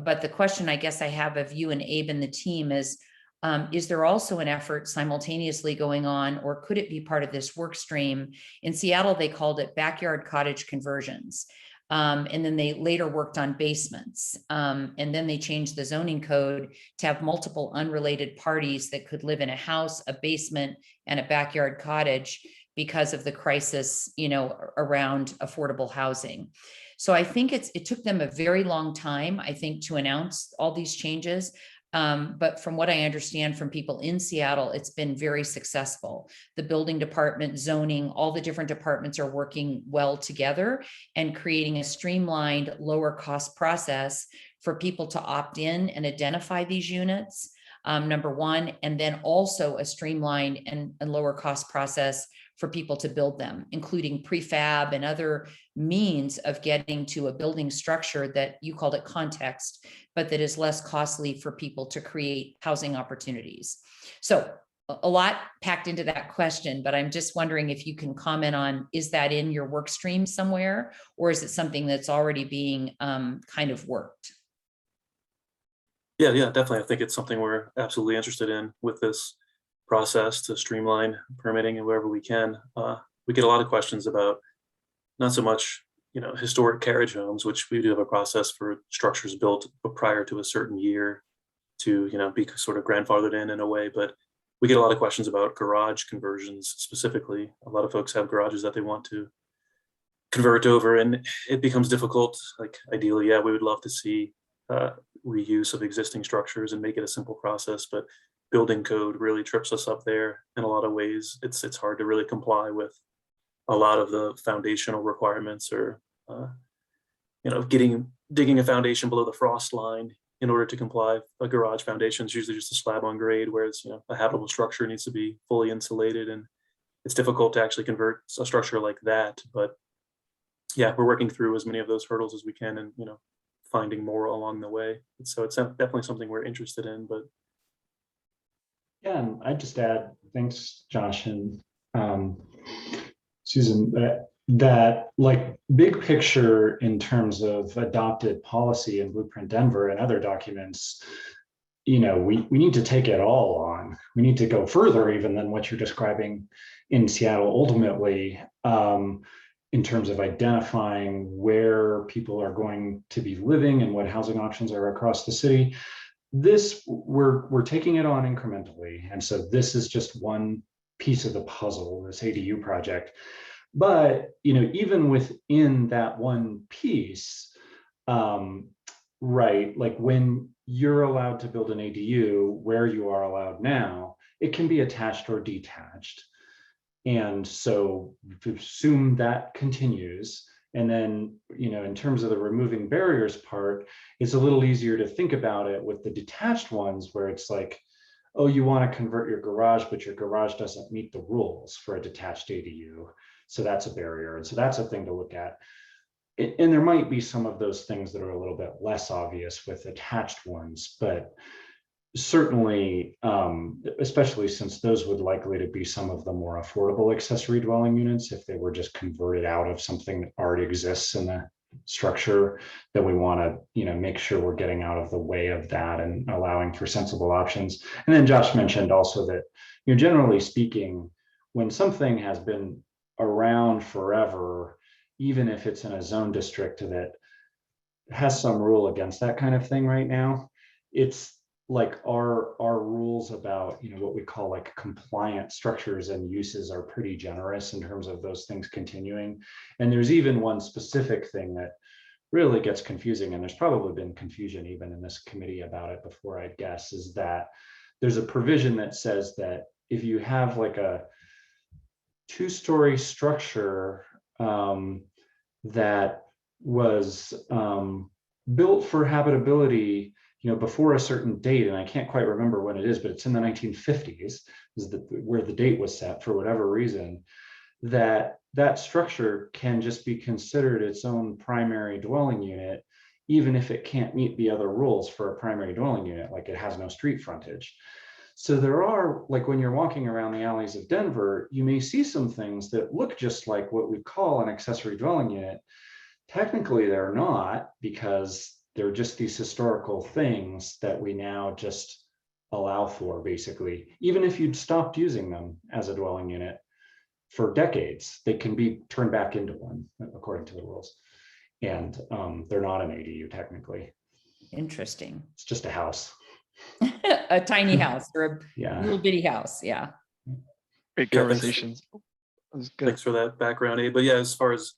But the question I guess I have of you and Abe and the team is there also an effort simultaneously going on, or could it be part of this work stream? In Seattle, they called it backyard cottage conversions. And then they later worked on basements. And then they changed the zoning code to have multiple unrelated parties that could live in a house, a basement, and a backyard cottage because of the crisis, you know, around affordable housing. So I think it took them a very long time, I think, to announce all these changes. But from what I understand from people in Seattle, it's been very successful. The building department, zoning, all the different departments are working well together and creating a streamlined, lower cost process for people to opt in and identify these units, number one, and then also a streamlined and lower cost process for people to build them, including prefab and other means of getting to a building structure that you called it context, but that is less costly for people to create housing opportunities. So a lot packed into that question, but I'm just wondering if you can comment on, is that in your work stream somewhere, or is it something that's already being kind of worked? Yeah, definitely. I think it's something we're absolutely interested in with this process to streamline permitting and wherever we can. We get a lot of questions about not so much, you know, historic carriage homes, which we do have a process for structures built prior to a certain year to, you know, be sort of grandfathered in a way. But we get a lot of questions about garage conversions specifically. A lot of folks have garages that they want to convert over, and it becomes difficult. Like ideally, yeah, we would love to see reuse of existing structures and make it a simple process, but building code really trips us up there in a lot of ways. It's hard to really comply with a lot of the foundational requirements, or you know, digging a foundation below the frost line in order to comply. A garage foundation is usually just a slab on grade, whereas, you know, a habitable structure needs to be fully insulated, and it's difficult to actually convert a structure like that. But yeah, we're working through as many of those hurdles as we can, and, you know, finding more along the way. So it's definitely something we're interested in. But yeah, and I'd just add, thanks, Josh and Susan, that like big picture in terms of adopted policy and Blueprint Denver and other documents, you know, we need to take it all on. We need to go further even than what you're describing in Seattle ultimately, in terms of identifying where people are going to be living and what housing options are across the city. This, we're taking it on incrementally. And so this is just one piece of the puzzle, this ADU project. But, you know, even within that one piece, right, like when you're allowed to build an ADU where you are allowed now, it can be attached or detached. And so to assume that continues. And then, you know, in terms of the removing barriers part, it's a little easier to think about it with the detached ones where it's like, oh, you want to convert your garage, but your garage doesn't meet the rules for a detached ADU. So that's a barrier. And so that's a thing to look at. And there might be some of those things that are a little bit less obvious with attached ones, but certainly, especially since those would likely to be some of the more affordable accessory dwelling units, if they were just converted out of something that already exists in the structure, that we want to, you know, make sure we're getting out of the way of that and allowing for sensible options. And then Josh mentioned also that, you know, generally speaking, when something has been around forever, even if it's in a zone district that has some rule against that kind of thing right now, it's like our rules about, what we call like compliant structures and uses are pretty generous in terms of those things continuing. And there's even one specific thing that really gets confusing, and there's probably been confusion even in this committee about it before, I'd guess, is that there's a provision that says that if you have like a 2-story structure that was built for habitability, before a certain date, and I can't quite remember when it is, but it's in the 1950s, is where the date was set for whatever reason, that structure can just be considered its own primary dwelling unit, even if it can't meet the other rules for a primary dwelling unit, like it has no street frontage. So there are, like when you're walking around the alleys of Denver, you may see some things that look just like what we call an accessory dwelling unit. Technically, they're not, because they're just these historical things that we now just allow for, basically. Even if you'd stopped using them as a dwelling unit for decades, they can be turned back into one according to the rules. And they're not an ADU technically. Interesting. It's just a house. A tiny house or a Yeah. little bitty house. Yeah. Great Yeah, conversations. That was good. Thanks for that background, Abe. But yeah, as far as,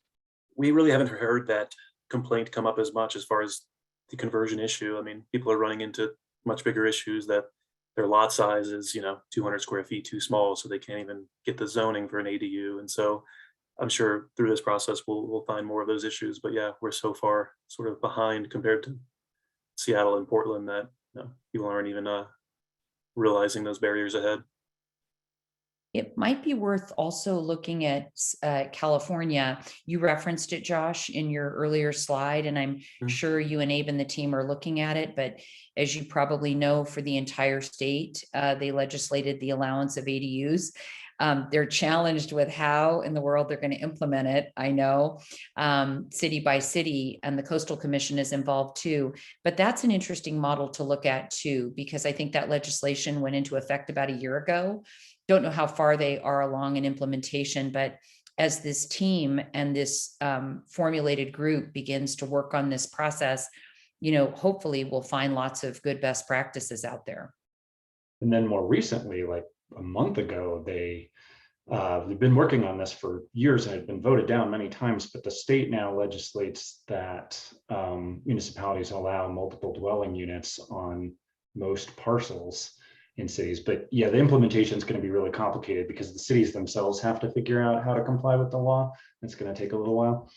we really haven't heard that complaint come up as much as far as the conversion issue. I mean, people are running into much bigger issues that their lot size is, 200 square feet too small, so they can't even get the zoning for an ADU. And so I'm sure through this process, we'll find more of those issues. But yeah, we're so far sort of behind compared to Seattle and Portland that people aren't even realizing those barriers ahead. It might be worth also looking at California. You referenced it, Josh, in your earlier slide, and I'm sure you and Abe and the team are looking at it. But as you probably know, for the entire state, they legislated the allowance of ADUs. They're challenged with how in the world they're going to implement it. I know, city by city, and the Coastal Commission is involved too. But that's an interesting model to look at too, because I think that legislation went into effect about a year ago. Don't know how far they are along in implementation, but as this team and this formulated group begins to work on this process, hopefully we'll find lots of good best practices out there. And then more recently, like a month ago, they've been working on this for years and it had been voted down many times, but the state now legislates that municipalities allow multiple dwelling units on most parcels in cities. But yeah, the implementation is going to be really complicated because the cities themselves have to figure out how to comply with the law. It's going to take a little while.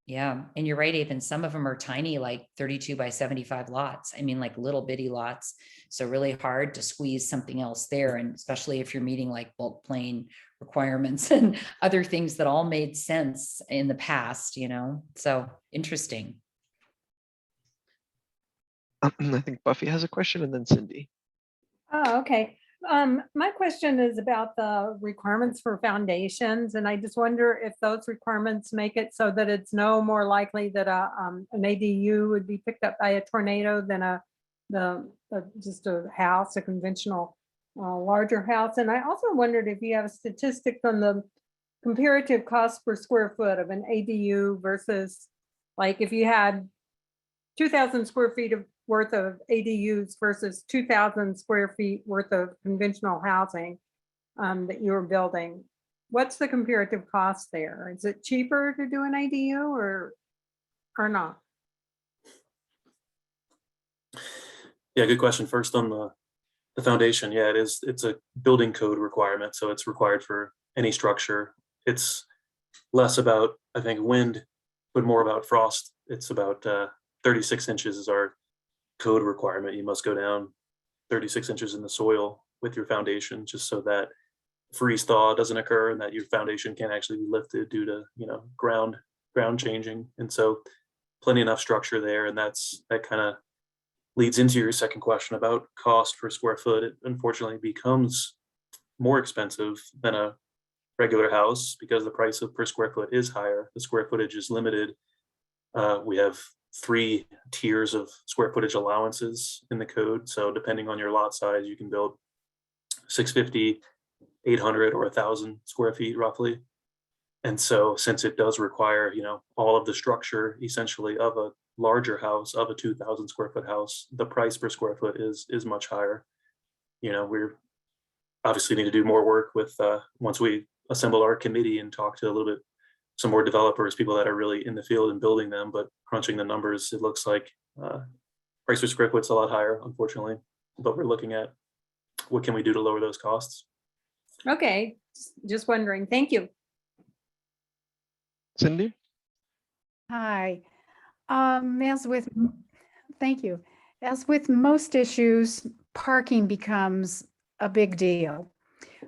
Yeah. And you're right, Abe. Some of them are tiny, like 32 by 75 lots. I mean, like little bitty lots. So really hard to squeeze something else there. And especially if you're meeting like bulk plane requirements and other things that all made sense in the past, so interesting. I think Buffy has a question and then Cindy. Oh, okay. My question is about the requirements for foundations, and I just wonder if those requirements make it so that it's no more likely that an ADU would be picked up by a tornado than just a house, a conventional larger house. And I also wondered if you have a statistic on the comparative cost per square foot of an ADU versus, like, if you had 2,000 square feet worth of ADUs versus 2,000 square feet worth of conventional housing that you're building. What's the comparative cost there? Is it cheaper to do an ADU or not? Yeah, good question. First on the foundation. Yeah, it's a building code requirement. So it's required for any structure. It's less about, I think, wind, but more about frost. It's about 36 inches is our code requirement. You must go down 36 inches in the soil with your foundation, just so that freeze thaw doesn't occur and that your foundation can actually be lifted due to ground changing. And so plenty enough structure there. And that kind of leads into your second question about cost per square foot. It unfortunately becomes more expensive than a regular house because the price per square foot is higher. The square footage is limited. We have 3 tiers of square footage allowances in the code. So depending on your lot size, you can build 650, 800, or 1,000 square feet roughly. And so since it does require, all of the structure essentially of a larger house of a 2,000 square foot house, the price per square foot is much higher. You know, we're obviously need to do more work with once we assemble our committee and talk to a little bit some more developers, people that are really in the field and building them, but crunching the numbers, it looks like price per square foot's a lot higher, unfortunately. But we're looking at what can we do to lower those costs. Okay, just wondering. Thank you. Cindy? Hi. Thank you. As with most issues, parking becomes a big deal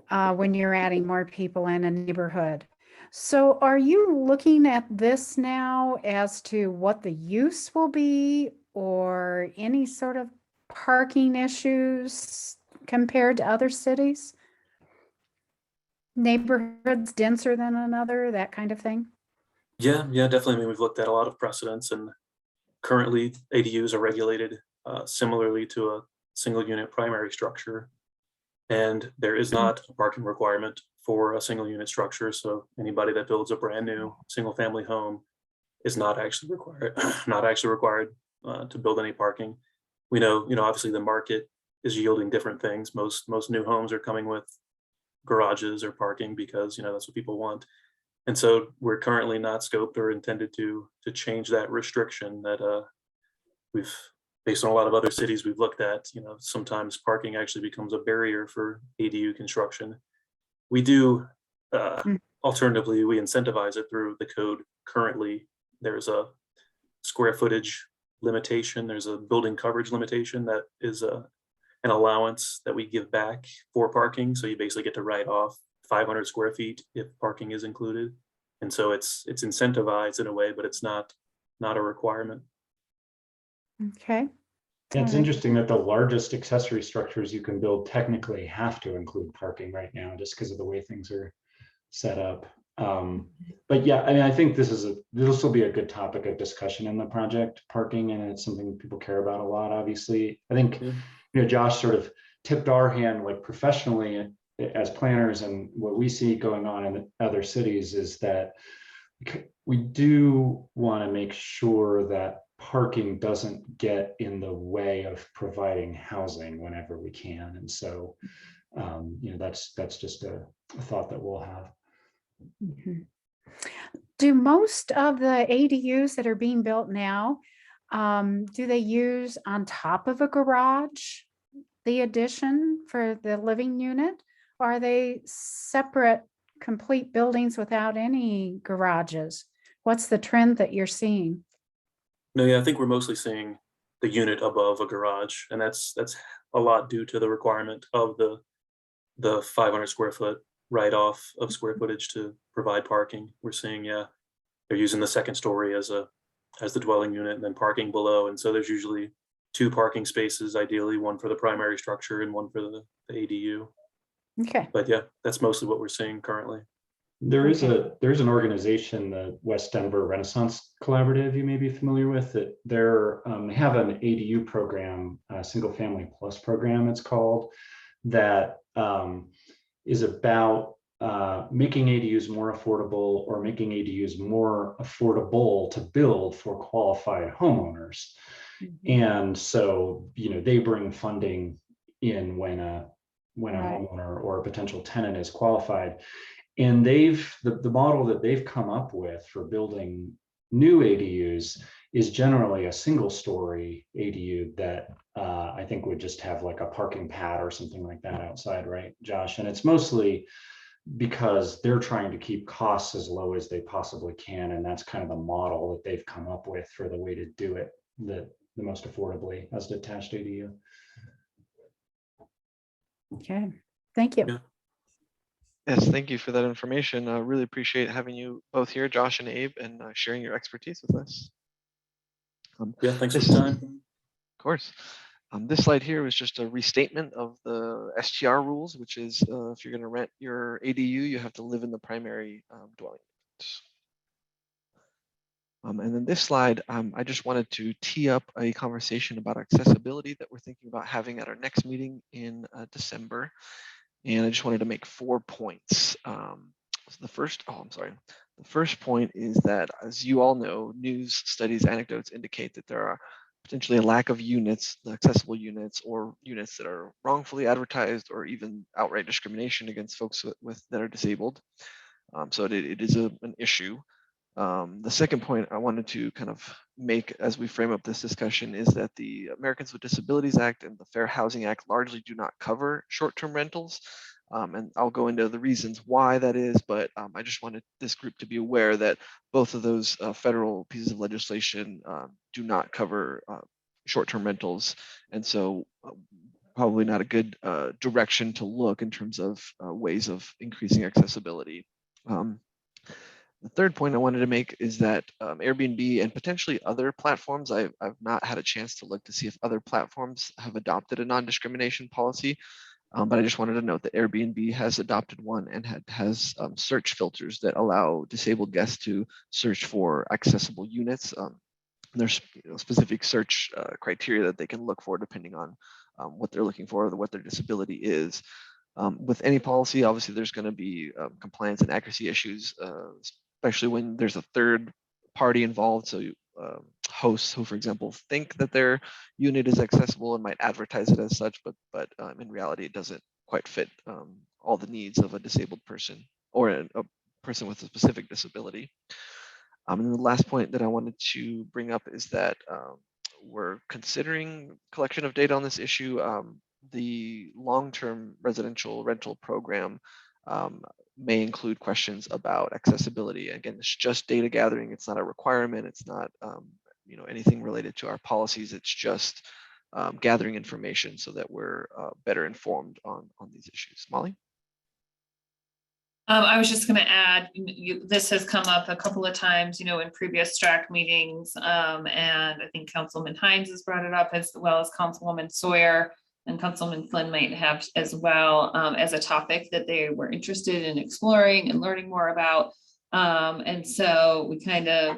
when you're adding more people in a neighborhood. So are you looking at this now as to what the use will be or any sort of parking issues compared to other cities? Neighborhoods denser than another, that kind of thing? Yeah, definitely. I mean, we've looked at a lot of precedents, and currently ADUs are regulated similarly to a single unit primary structure. And there is not a parking requirement for a single unit structure. So anybody that builds a brand new single family home is not actually required, to build any parking. We know, obviously the market is yielding different things. Most new homes are coming with garages or parking because, that's what people want. And so we're currently not scoped or intended to change that restriction that we've, based on a lot of other cities we've looked at, sometimes parking actually becomes a barrier for ADU construction. We do, alternatively, we incentivize it through the code. Currently, there's a square footage limitation. There's a building coverage limitation that is an allowance that we give back for parking. So you basically get to write off 500 square feet if parking is included. And so it's incentivized in a way, but it's not a requirement. Okay. Yeah, it's Alright. interesting that the largest accessory structures you can build technically have to include parking right now, just because of the way things are set up. But yeah, I mean, I think this will be a good topic of discussion in the project, parking, and it's something people care about a lot, obviously. I think, Josh sort of tipped our hand, like professionally as planners, and what we see going on in other cities is that we do want to make sure that parking doesn't get in the way of providing housing whenever we can. And so, that's just a thought that we'll have. Mhm. Do most of the ADUs that are being built now, do they use on top of a garage, the addition for the living unit? Or are they separate, complete buildings without any garages? What's the trend that you're seeing? No, yeah, I think we're mostly seeing the unit above a garage, and that's a lot due to the requirement of the 500 square foot write-off of square footage to provide parking. We're seeing, they're using the second story as the dwelling unit and then parking below. And so there's usually 2 parking spaces, ideally one for the primary structure and one for the ADU. Okay. But yeah, that's mostly what we're seeing currently. There's an organization, the West Denver Renaissance Collaborative, you may be familiar with, that they have an ADU program, a single family plus program it's called, that is about making ADUs more affordable, or making ADUs more affordable to build for qualified homeowners. Mhm. And so, they bring funding in when a Right. homeowner or a potential tenant is qualified. And the model that they've come up with for building new ADUs is generally a single story ADU that I think would just have like a parking pad or something like that outside, right, Josh? And it's mostly because they're trying to keep costs as low as they possibly can. And that's kind of the model that they've come up with for the way to do it the most affordably as detached ADU. Okay. Thank you. Yeah. Yes, thank you for that information. I really appreciate having you both here, Josh and Abe, and sharing your expertise with us. Yeah, thanks for the time. Of course. This slide here was just a restatement of the STR rules, which is if you're going to rent your ADU, you have to live in the primary dwelling. And then this slide, I just wanted to tee up a conversation about accessibility that we're thinking about having at our next meeting in December. And I just wanted to make 4 points. The The first point is that, as you all know, news studies, anecdotes indicate that there are potentially a lack of units, accessible units, or units that are wrongfully advertised, or even outright discrimination against folks that are disabled. So it is an issue. The second point I wanted to kind of make as we frame up this discussion is that the Americans with Disabilities Act and the Fair Housing Act largely do not cover short-term rentals. And I'll go into the reasons why that is, but I just wanted this group to be aware that both of those federal pieces of legislation do not cover short-term rentals. And so probably not a good direction to look in terms of ways of increasing accessibility. The third point I wanted to make is that Airbnb and potentially other platforms, I've not had a chance to look to see if other platforms have adopted a non-discrimination policy, but I just wanted to note that Airbnb has adopted one and has search filters that allow disabled guests to search for accessible units. There's specific search criteria that they can look for depending on what they're looking for or what their disability is. With any policy, obviously, there's going to be compliance and accuracy issues, especially when there's a third party involved. So hosts who, for example, think that their unit is accessible and might advertise it as such, but in reality, it doesn't quite fit all the needs of a disabled person or a person with a specific disability. And then the last point that I wanted to bring up is that we're considering collection of data on this issue. The long-term residential rental program may include questions about accessibility. Again, it's just data gathering. It's not a requirement. It's not anything related to our policies. It's just gathering information so that we're better informed on these issues. Molly? I was just going to add, this has come up a couple of times, in previous STRAC meetings, and I think Councilman Hines has brought it up, as well as Councilwoman Sawyer and Councilman Flynn might have as well, as a topic that they were interested in exploring and learning more about. And so we kind of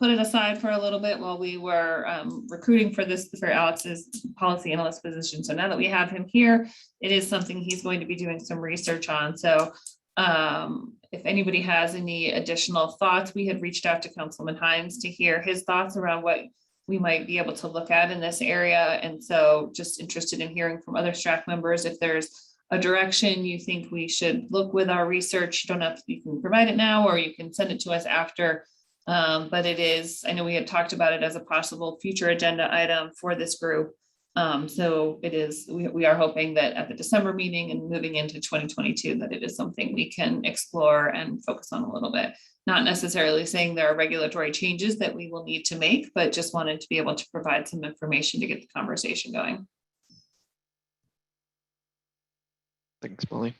put it aside for a little bit while we were recruiting for Alex's policy analyst position. So now that we have him here, it is something he's going to be doing some research on. So if anybody has any additional thoughts, we had reached out to Councilman Hines to hear his thoughts around what we might be able to look at in this area. And so just interested in hearing from other STRAC members, if there's a direction you think we should look with our research. You don't have to, you can provide it now, or you can send it to us after. But it is, I know we had talked about it as a possible future agenda item for this group. So it is, we are hoping that at the December meeting and moving into 2022, that it is something we can explore and focus on a little bit. Not necessarily saying there are regulatory changes that we will need to make, but just wanted to be able to provide some information to get the conversation going. Thanks, Molly.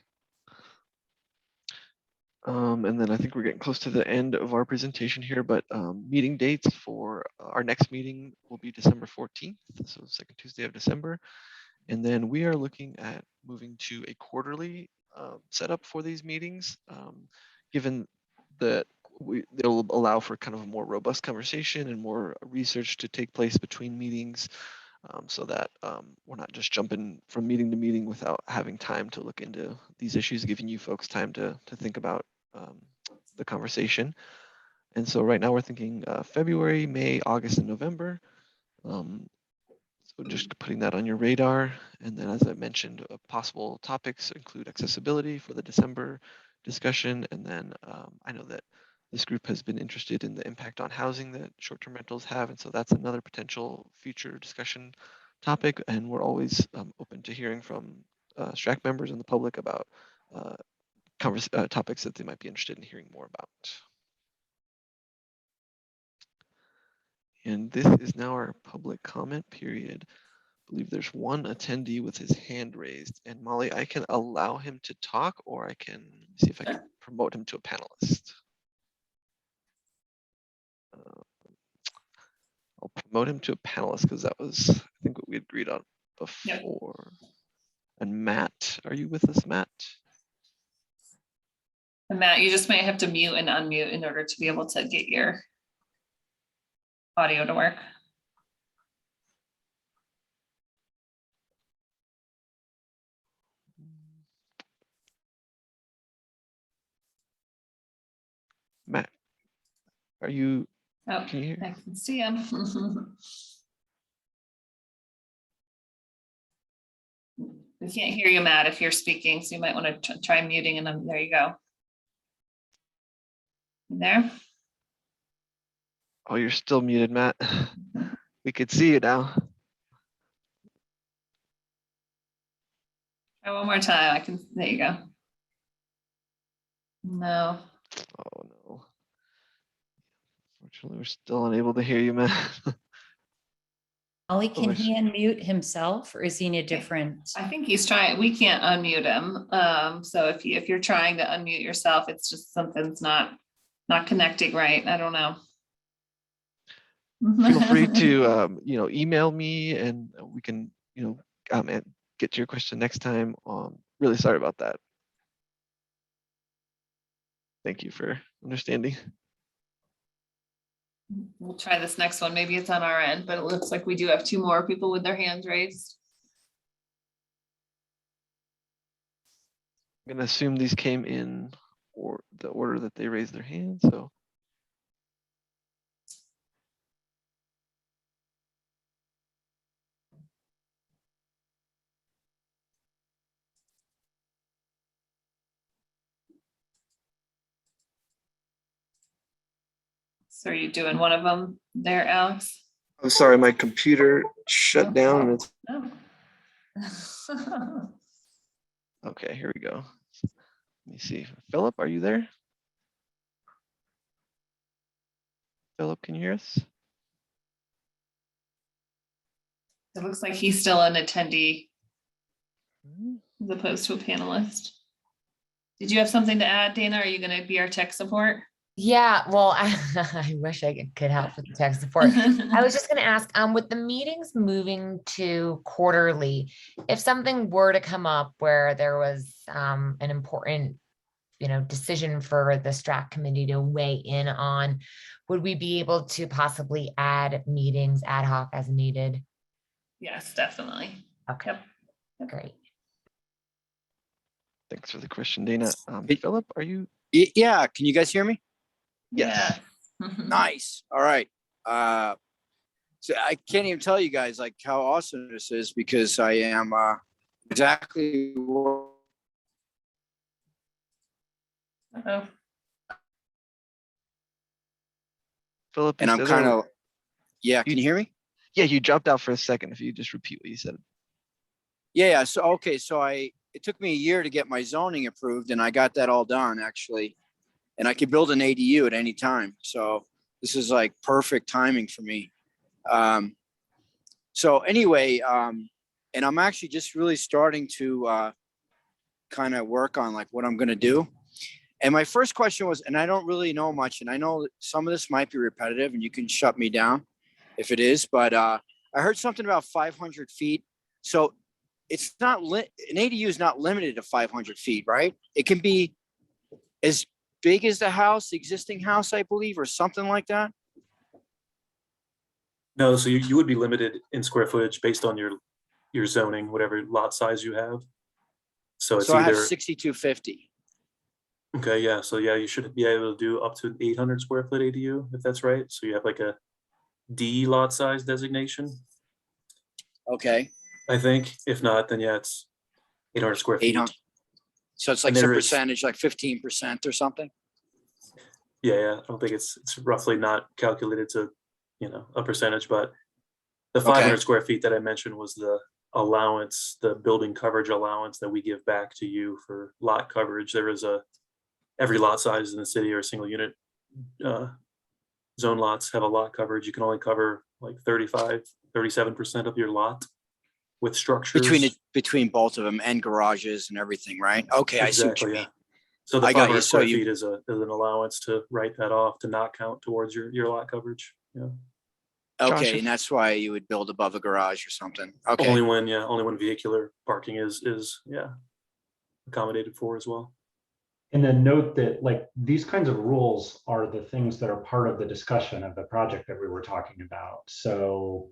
And then I think we're getting close to the end of our presentation here, but meeting dates for our next meeting will be December 14th, so second Tuesday of December. And then we are looking at moving to a quarterly setup for these meetings, given that they'll allow for kind of a more robust conversation and more research to take place between meetings, so that we're not just jumping from meeting to meeting without having time to look into these issues, giving you folks time to think about the conversation. And so right now we're thinking February, May, August, and November. So just putting that on your radar. And then, as I mentioned, possible topics include accessibility for the December discussion. And then I know that this group has been interested in the impact on housing that short-term rentals have. And so that's another potential future discussion topic. And we're always open to hearing from STRAC members and the public about topics that they might be interested in hearing more about. And this is now our public comment period. I believe there's one attendee with his hand raised. And Molly, I can allow him to talk, or I can see if I can promote him to a panelist. I'll promote him to a panelist because that was, I think, what we agreed on before. Yep. And Matt, are you with us, Matt? And Matt, you just might have to mute and unmute in order to be able to get your audio to work. Matt, are you, Oh, can you hear? I can see him. We can't hear you, Matt, if you're speaking, so you might want to try muting and then there you go. You there? Oh, you're still muted, Matt. We could see you now. Try one more time. I can, there you go. No. Oh no. Unfortunately, we're still unable to hear you, Matt. Ollie, can wish- he unmute himself or is he in a different? I think he's trying, we can't unmute him. So if you're trying to unmute yourself, it's just something's not connecting right. I don't know. Feel free to email me and we can and get to your question next time. Really sorry about that. Thank you for understanding. We'll try this next one. Maybe it's on our end, but it looks like we do have 2 more people with their hands raised. I'm gonna assume these came in or the order that they raised their hands. So So are you doing one of them there, Alex? I'm sorry, my computer shut down and it's No. okay. Here we go. Let me see. Philip, are you there? Philip, can you hear us? It looks like he's still an attendee as opposed to a panelist. Did you have something to add, Dana? Are you going to be our tech support? Yeah, well, I wish I could help with the tech support. I was just going to ask, with the meetings moving to quarterly, if something were to come up where there was an important, decision for the Strat committee to weigh in on, would we be able to possibly add meetings ad hoc as needed? Yes, definitely. Okay, Yep. great. Thanks for the question, Dana. Philip, are you? Yeah, can you guys hear me? Yes. Yeah. Nice. All right. So I can't even tell you guys like how awesome this is because I am exactly where Uh-oh. Philip, and I'm kind of can you hear me? Yeah, you dropped out for a second. If you just repeat what you said. Yeah. So okay. So it took me a year to get my zoning approved, and I got that all done actually, and I could build an ADU at any time. So this is like perfect timing for me. So anyway, and I'm actually just really starting to kind of work on like what I'm going to do. And my first question was, and I don't really know much, and I know some of this might be repetitive, and you can shut me down if it is, but I heard something about 500 feet. So it's not an ADU is not limited to 500 feet, right? It can be as big as the existing house, I believe, or something like that. No, so you would be limited in square footage based on your zoning, whatever lot size you have. So it's So I have either 6,250. okay, yeah. So yeah, you should be able to do up to 800 square foot ADU if that's right. So you have like a D lot size designation, Okay. I think. If not, then yeah, it's 800 square feet. 800. So it's like And some there is- percentage, like 15% or something. Yeah, I don't think it's roughly not calculated to, a percentage, but the Okay. 500 square feet that I mentioned was the allowance, the building coverage allowance that we give back to you for lot coverage. There is every lot size in the city or single unit zone lots have a lot coverage. You can only cover like 37% of your lot with structures. Between both of them and garages and everything, right? Okay, I see what you Exactly, mean. yeah. So the I got you. 500 So square you- feet is an allowance to write that off to not count towards your lot coverage. Yeah. Josh, Okay, if- and that's why you would build above a garage or something. Okay. Only when vehicular parking is accommodated for as well. And then note that like these kinds of rules are the things that are part of the discussion of the project that we were talking about. So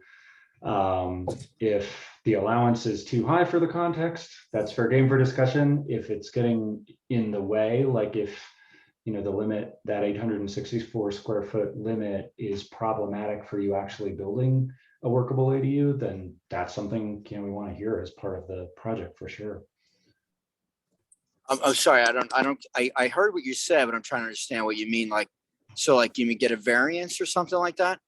if the allowance is too high for the context, that's fair game for discussion. If it's getting in the way, like if the limit, that 864 square foot limit is problematic for you actually building a workable ADU, then that's something, we want to hear as part of the project for sure. I'm sorry, I heard what you said, but I'm trying to understand what you mean. Like, so like you mean get a variance or something like that?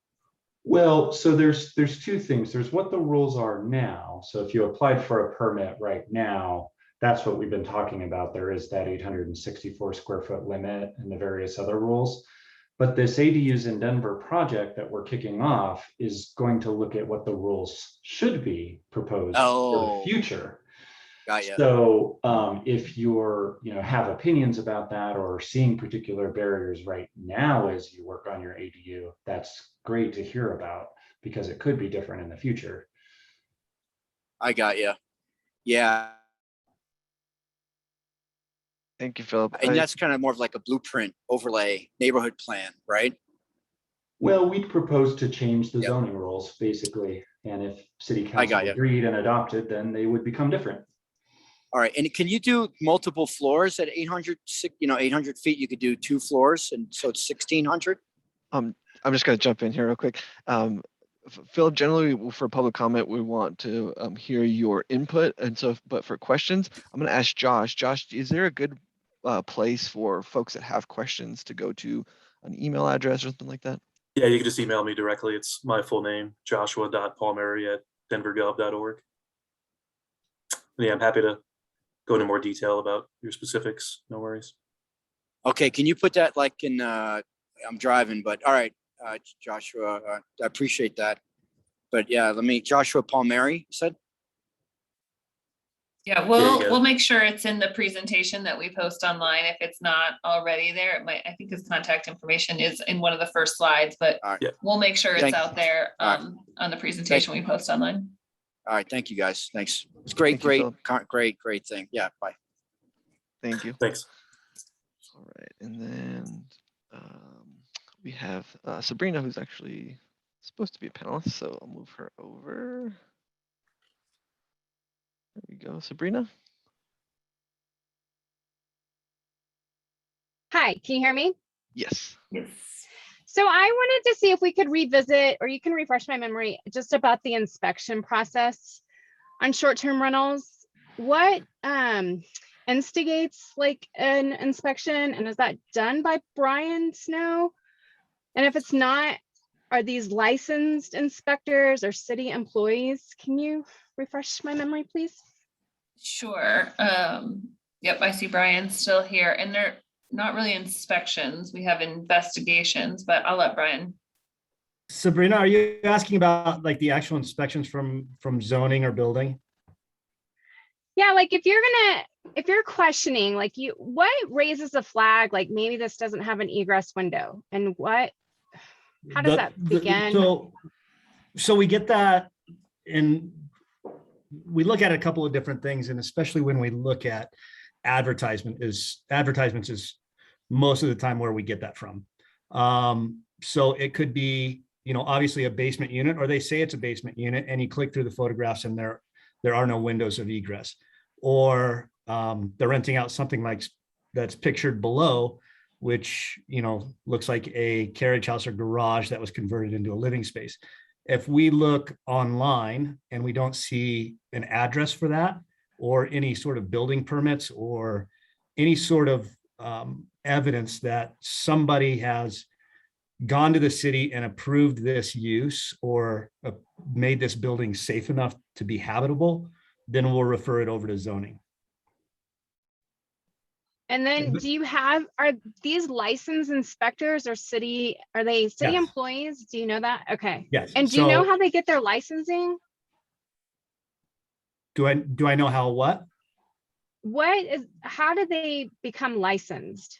Well, so there's two things. There's what the rules are now. So if you applied for a permit right now, that's what we've been talking about. There is that 864 square foot limit and the various other rules. But this ADUs in Denver project that we're kicking off is going to look at what the rules should be proposed for the future. Got you. So if you're, have opinions about that or seeing particular barriers right now as you work on your ADU, that's great to hear about because it could be different in the future. I got you. Yeah. Thank you, Philip. And that's kind of more of like a blueprint overlay neighborhood plan, right? Well, we'd propose to change the zoning rules basically. And if city council agreed and adopted, then they would become different. All right. And can you do multiple floors at 800, 800 feet? You could do 2 floors. And so it's 1,600. I'm just going to jump in here real quick. Philip, generally for public comment, we want to hear your input. And so, but for questions, I'm going to ask Josh. Josh, is there a good place for folks that have questions to go to an email address or something like that? Yeah, you can just email me directly. It's my full name, joshua.palmieri@denvergov.org. Yeah, I'm happy to go into more detail about your specifics. No worries. Okay. Can you put that like in, I'm driving, but all right. Joshua, I appreciate that. But yeah, Joshua Palmieri, you said? Yeah, we'll make sure it's in the presentation that we post online. If it's not already there, I think his contact information is in one of the first slides, but we'll make sure it's out there on the presentation we post online. All right. Thank you guys. Thanks. It's great thing. Yeah. Bye. Thank you. Thanks. All right. And then we have Sabrina, who's actually supposed to be a panelist, so I'll move her over. There we go, Sabrina. Hi, can you hear me? Yes. Yes. So I wanted to see if we could revisit, or you can refresh my memory, just about the inspection process on short-term rentals. What instigates like an inspection, and is that done by Brian Snow? And if it's not, are these licensed inspectors or city employees? Can you refresh my memory, please? Sure. Yep, I see Brian's still here, and they're not really inspections. We have investigations, but I'll let Brian. Sabrina, are you asking about like the actual inspections from zoning or building? Yeah, like if you're questioning, like what raises a flag, like maybe this doesn't have an egress window, and how does that begin? So we get that, and we look at a couple of different things, and especially when we look at advertisements is most of the time where we get that from. So it could be, obviously a basement unit, or they say it's a basement unit, and you click through the photographs and there are no windows of egress, or they're renting out something like that's pictured below, which looks like a carriage house or garage that was converted into a living space. If we look online and we don't see an address for that, or any sort of building permits, or any sort of evidence that somebody has gone to the city and approved this use, or made this building safe enough to be habitable, then we'll refer it over to zoning. And then are these licensed inspectors or are they city Yes. employees? Do you know that? Okay. Yes. And do you know how they get their licensing? Do I know how what? How do they become licensed?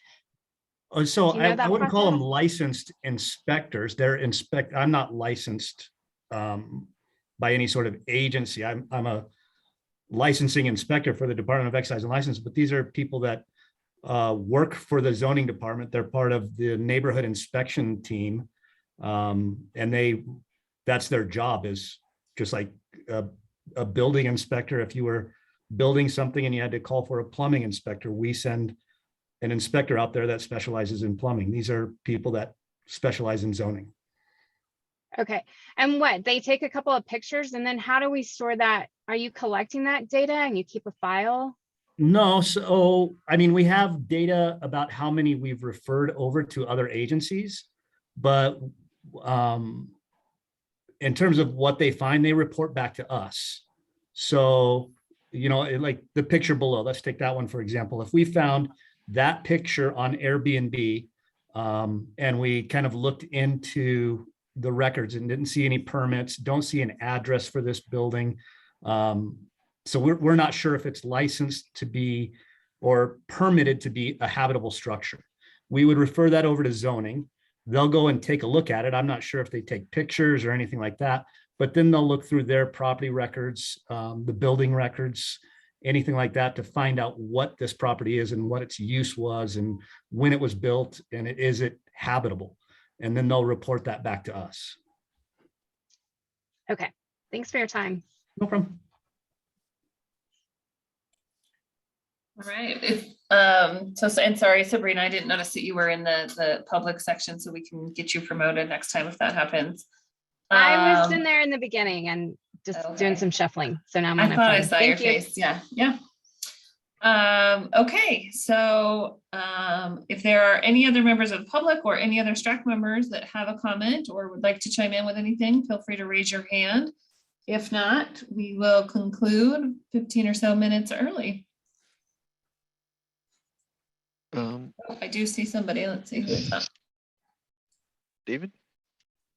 So Do you know that I wouldn't call them process? licensed inspectors. I'm not licensed by any sort of agency. I'm a licensing inspector for the Department of Excise and License, but these are people that work for the zoning department. They're part of the neighborhood inspection team. And that's their job, is just like a building inspector. If you were building something and you had to call for a plumbing inspector, we send an inspector out there that specializes in plumbing. These are people that specialize in zoning. Okay, and what, they take a couple of pictures and then how do we store that? Are you collecting that data and you keep a file? No, so I mean, we have data about how many we've referred over to other agencies, but in terms of what they find, they report back to us. So, you know, like the picture below, let's take that one, for example. If we found that picture on Airbnb and we kind of looked into the records and didn't see any permits, don't see an address for this building. So we're not sure if it's licensed to be or permitted to be a habitable structure. We would refer that over to zoning. They'll go and take a look at it. I'm not sure if they take pictures or anything like that, but then they'll look through their property records, the building records, anything like that to find out what this property is and what its use was and when it was built and is it habitable. And then they'll report that back to us. Okay, thanks for your time. No problem. All right. And sorry, Sabrina, I didn't notice that you were in the public section, so we can get you promoted next time if that happens. I was in there in the beginning and just doing some shuffling. So now I'm I gonna thought have I fun. saw your face. Yeah. Okay, so if there are any other members of the public or any other STRAC members that have a comment or would like to chime in with anything, feel free to raise your hand. If not, we will conclude 15 or so minutes early. I do see somebody. Let's see who it's up. David?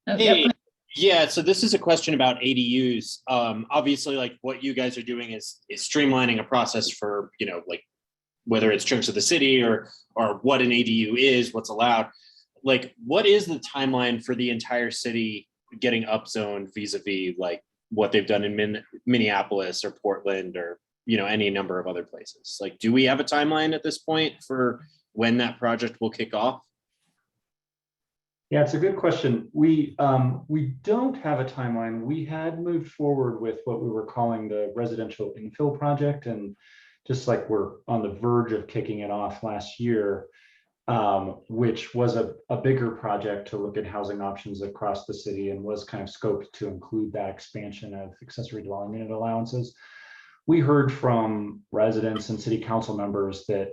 Oh, Hey, yep. yeah, so this is a question about ADUs. Obviously, like what you guys are doing is streamlining a process for, you know, like whether it's chunks of the city or what an ADU is, what's allowed. Like, what is the timeline for the entire city getting upzoned vis-a-vis like what they've done in Minneapolis or Portland or, you know, any number of other places? Like, do we have a timeline at this point for when that project will kick off? Yeah, it's a good question. We don't have a timeline. We had moved forward with what we were calling the residential infill project, and just like we're on the verge of kicking it off last year, which was a bigger project to look at housing options across the city and was kind of scoped to include that expansion of accessory dwelling unit allowances. We heard from residents and city council members that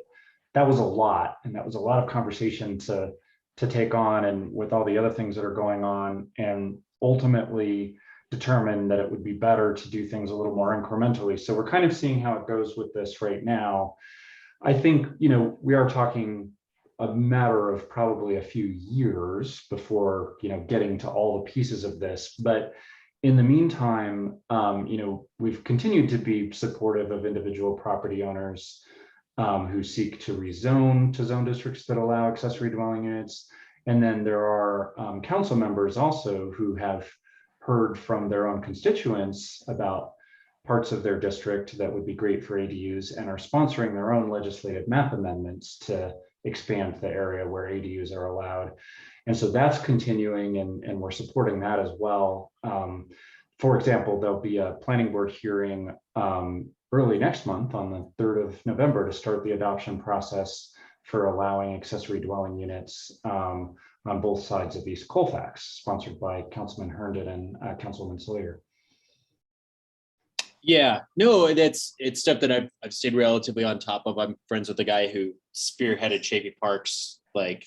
that was a lot, and that was a lot of conversation to take on, and with all the other things that are going on, and ultimately determined that it would be better to do things a little more incrementally. So we're kind of seeing how it goes with this right now. I think, you know, we are talking a matter of probably a few years before, you know, getting to all the pieces of this. But in the meantime, you know, we've continued to be supportive of individual property owners who seek to rezone to zone districts that allow accessory dwelling units. And then there are council members also who have heard from their own constituents about parts of their district that would be great for ADUs and are sponsoring their own legislative map amendments to expand the area where ADUs are allowed. And so that's continuing, and we're supporting that as well. For example, there'll be a planning board hearing early next month on the 3rd of November to start the adoption process for allowing accessory dwelling units on both sides of East Colfax, sponsored by Councilman Herndon and Councilwoman Sawyer. Yeah, no, it's stuff that I've stayed relatively on top of. I'm friends with the guy who spearheaded Chafee Park's like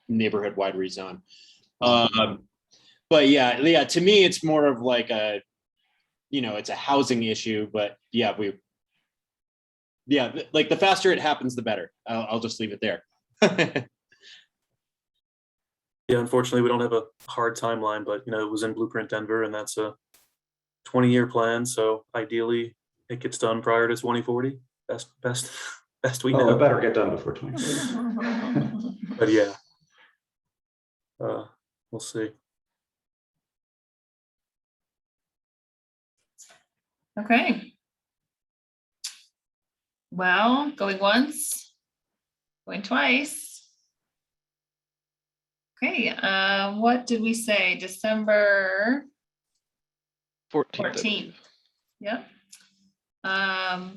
neighborhood-wide rezone. But yeah, to me, it's more of like a, you know, it's a housing issue. But yeah, like the faster it happens, the better. I'll just leave it there. Yeah, unfortunately, we don't have a hard timeline, but you know, it was in Blueprint Denver, and that's a 20-year plan. So ideally, it gets done prior to 2040. Best we know. It better get done before 2040. But yeah, we'll see. Okay. Well, going once, going twice. Okay, what did we say? December 14th. 14th. Yep.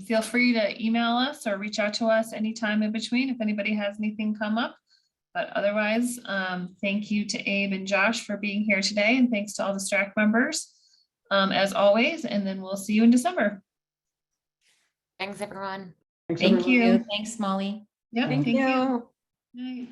Feel free to email us or reach out to us anytime in between if anybody has anything come up. But otherwise, thank you to Abe and Josh for being here today, and thanks to all the STRAC members as always, and then we'll see you in December. Thanks, everyone. Thanks, Thank everyone. you. Thanks, Molly. Yeah, Thank thank you. you. Night.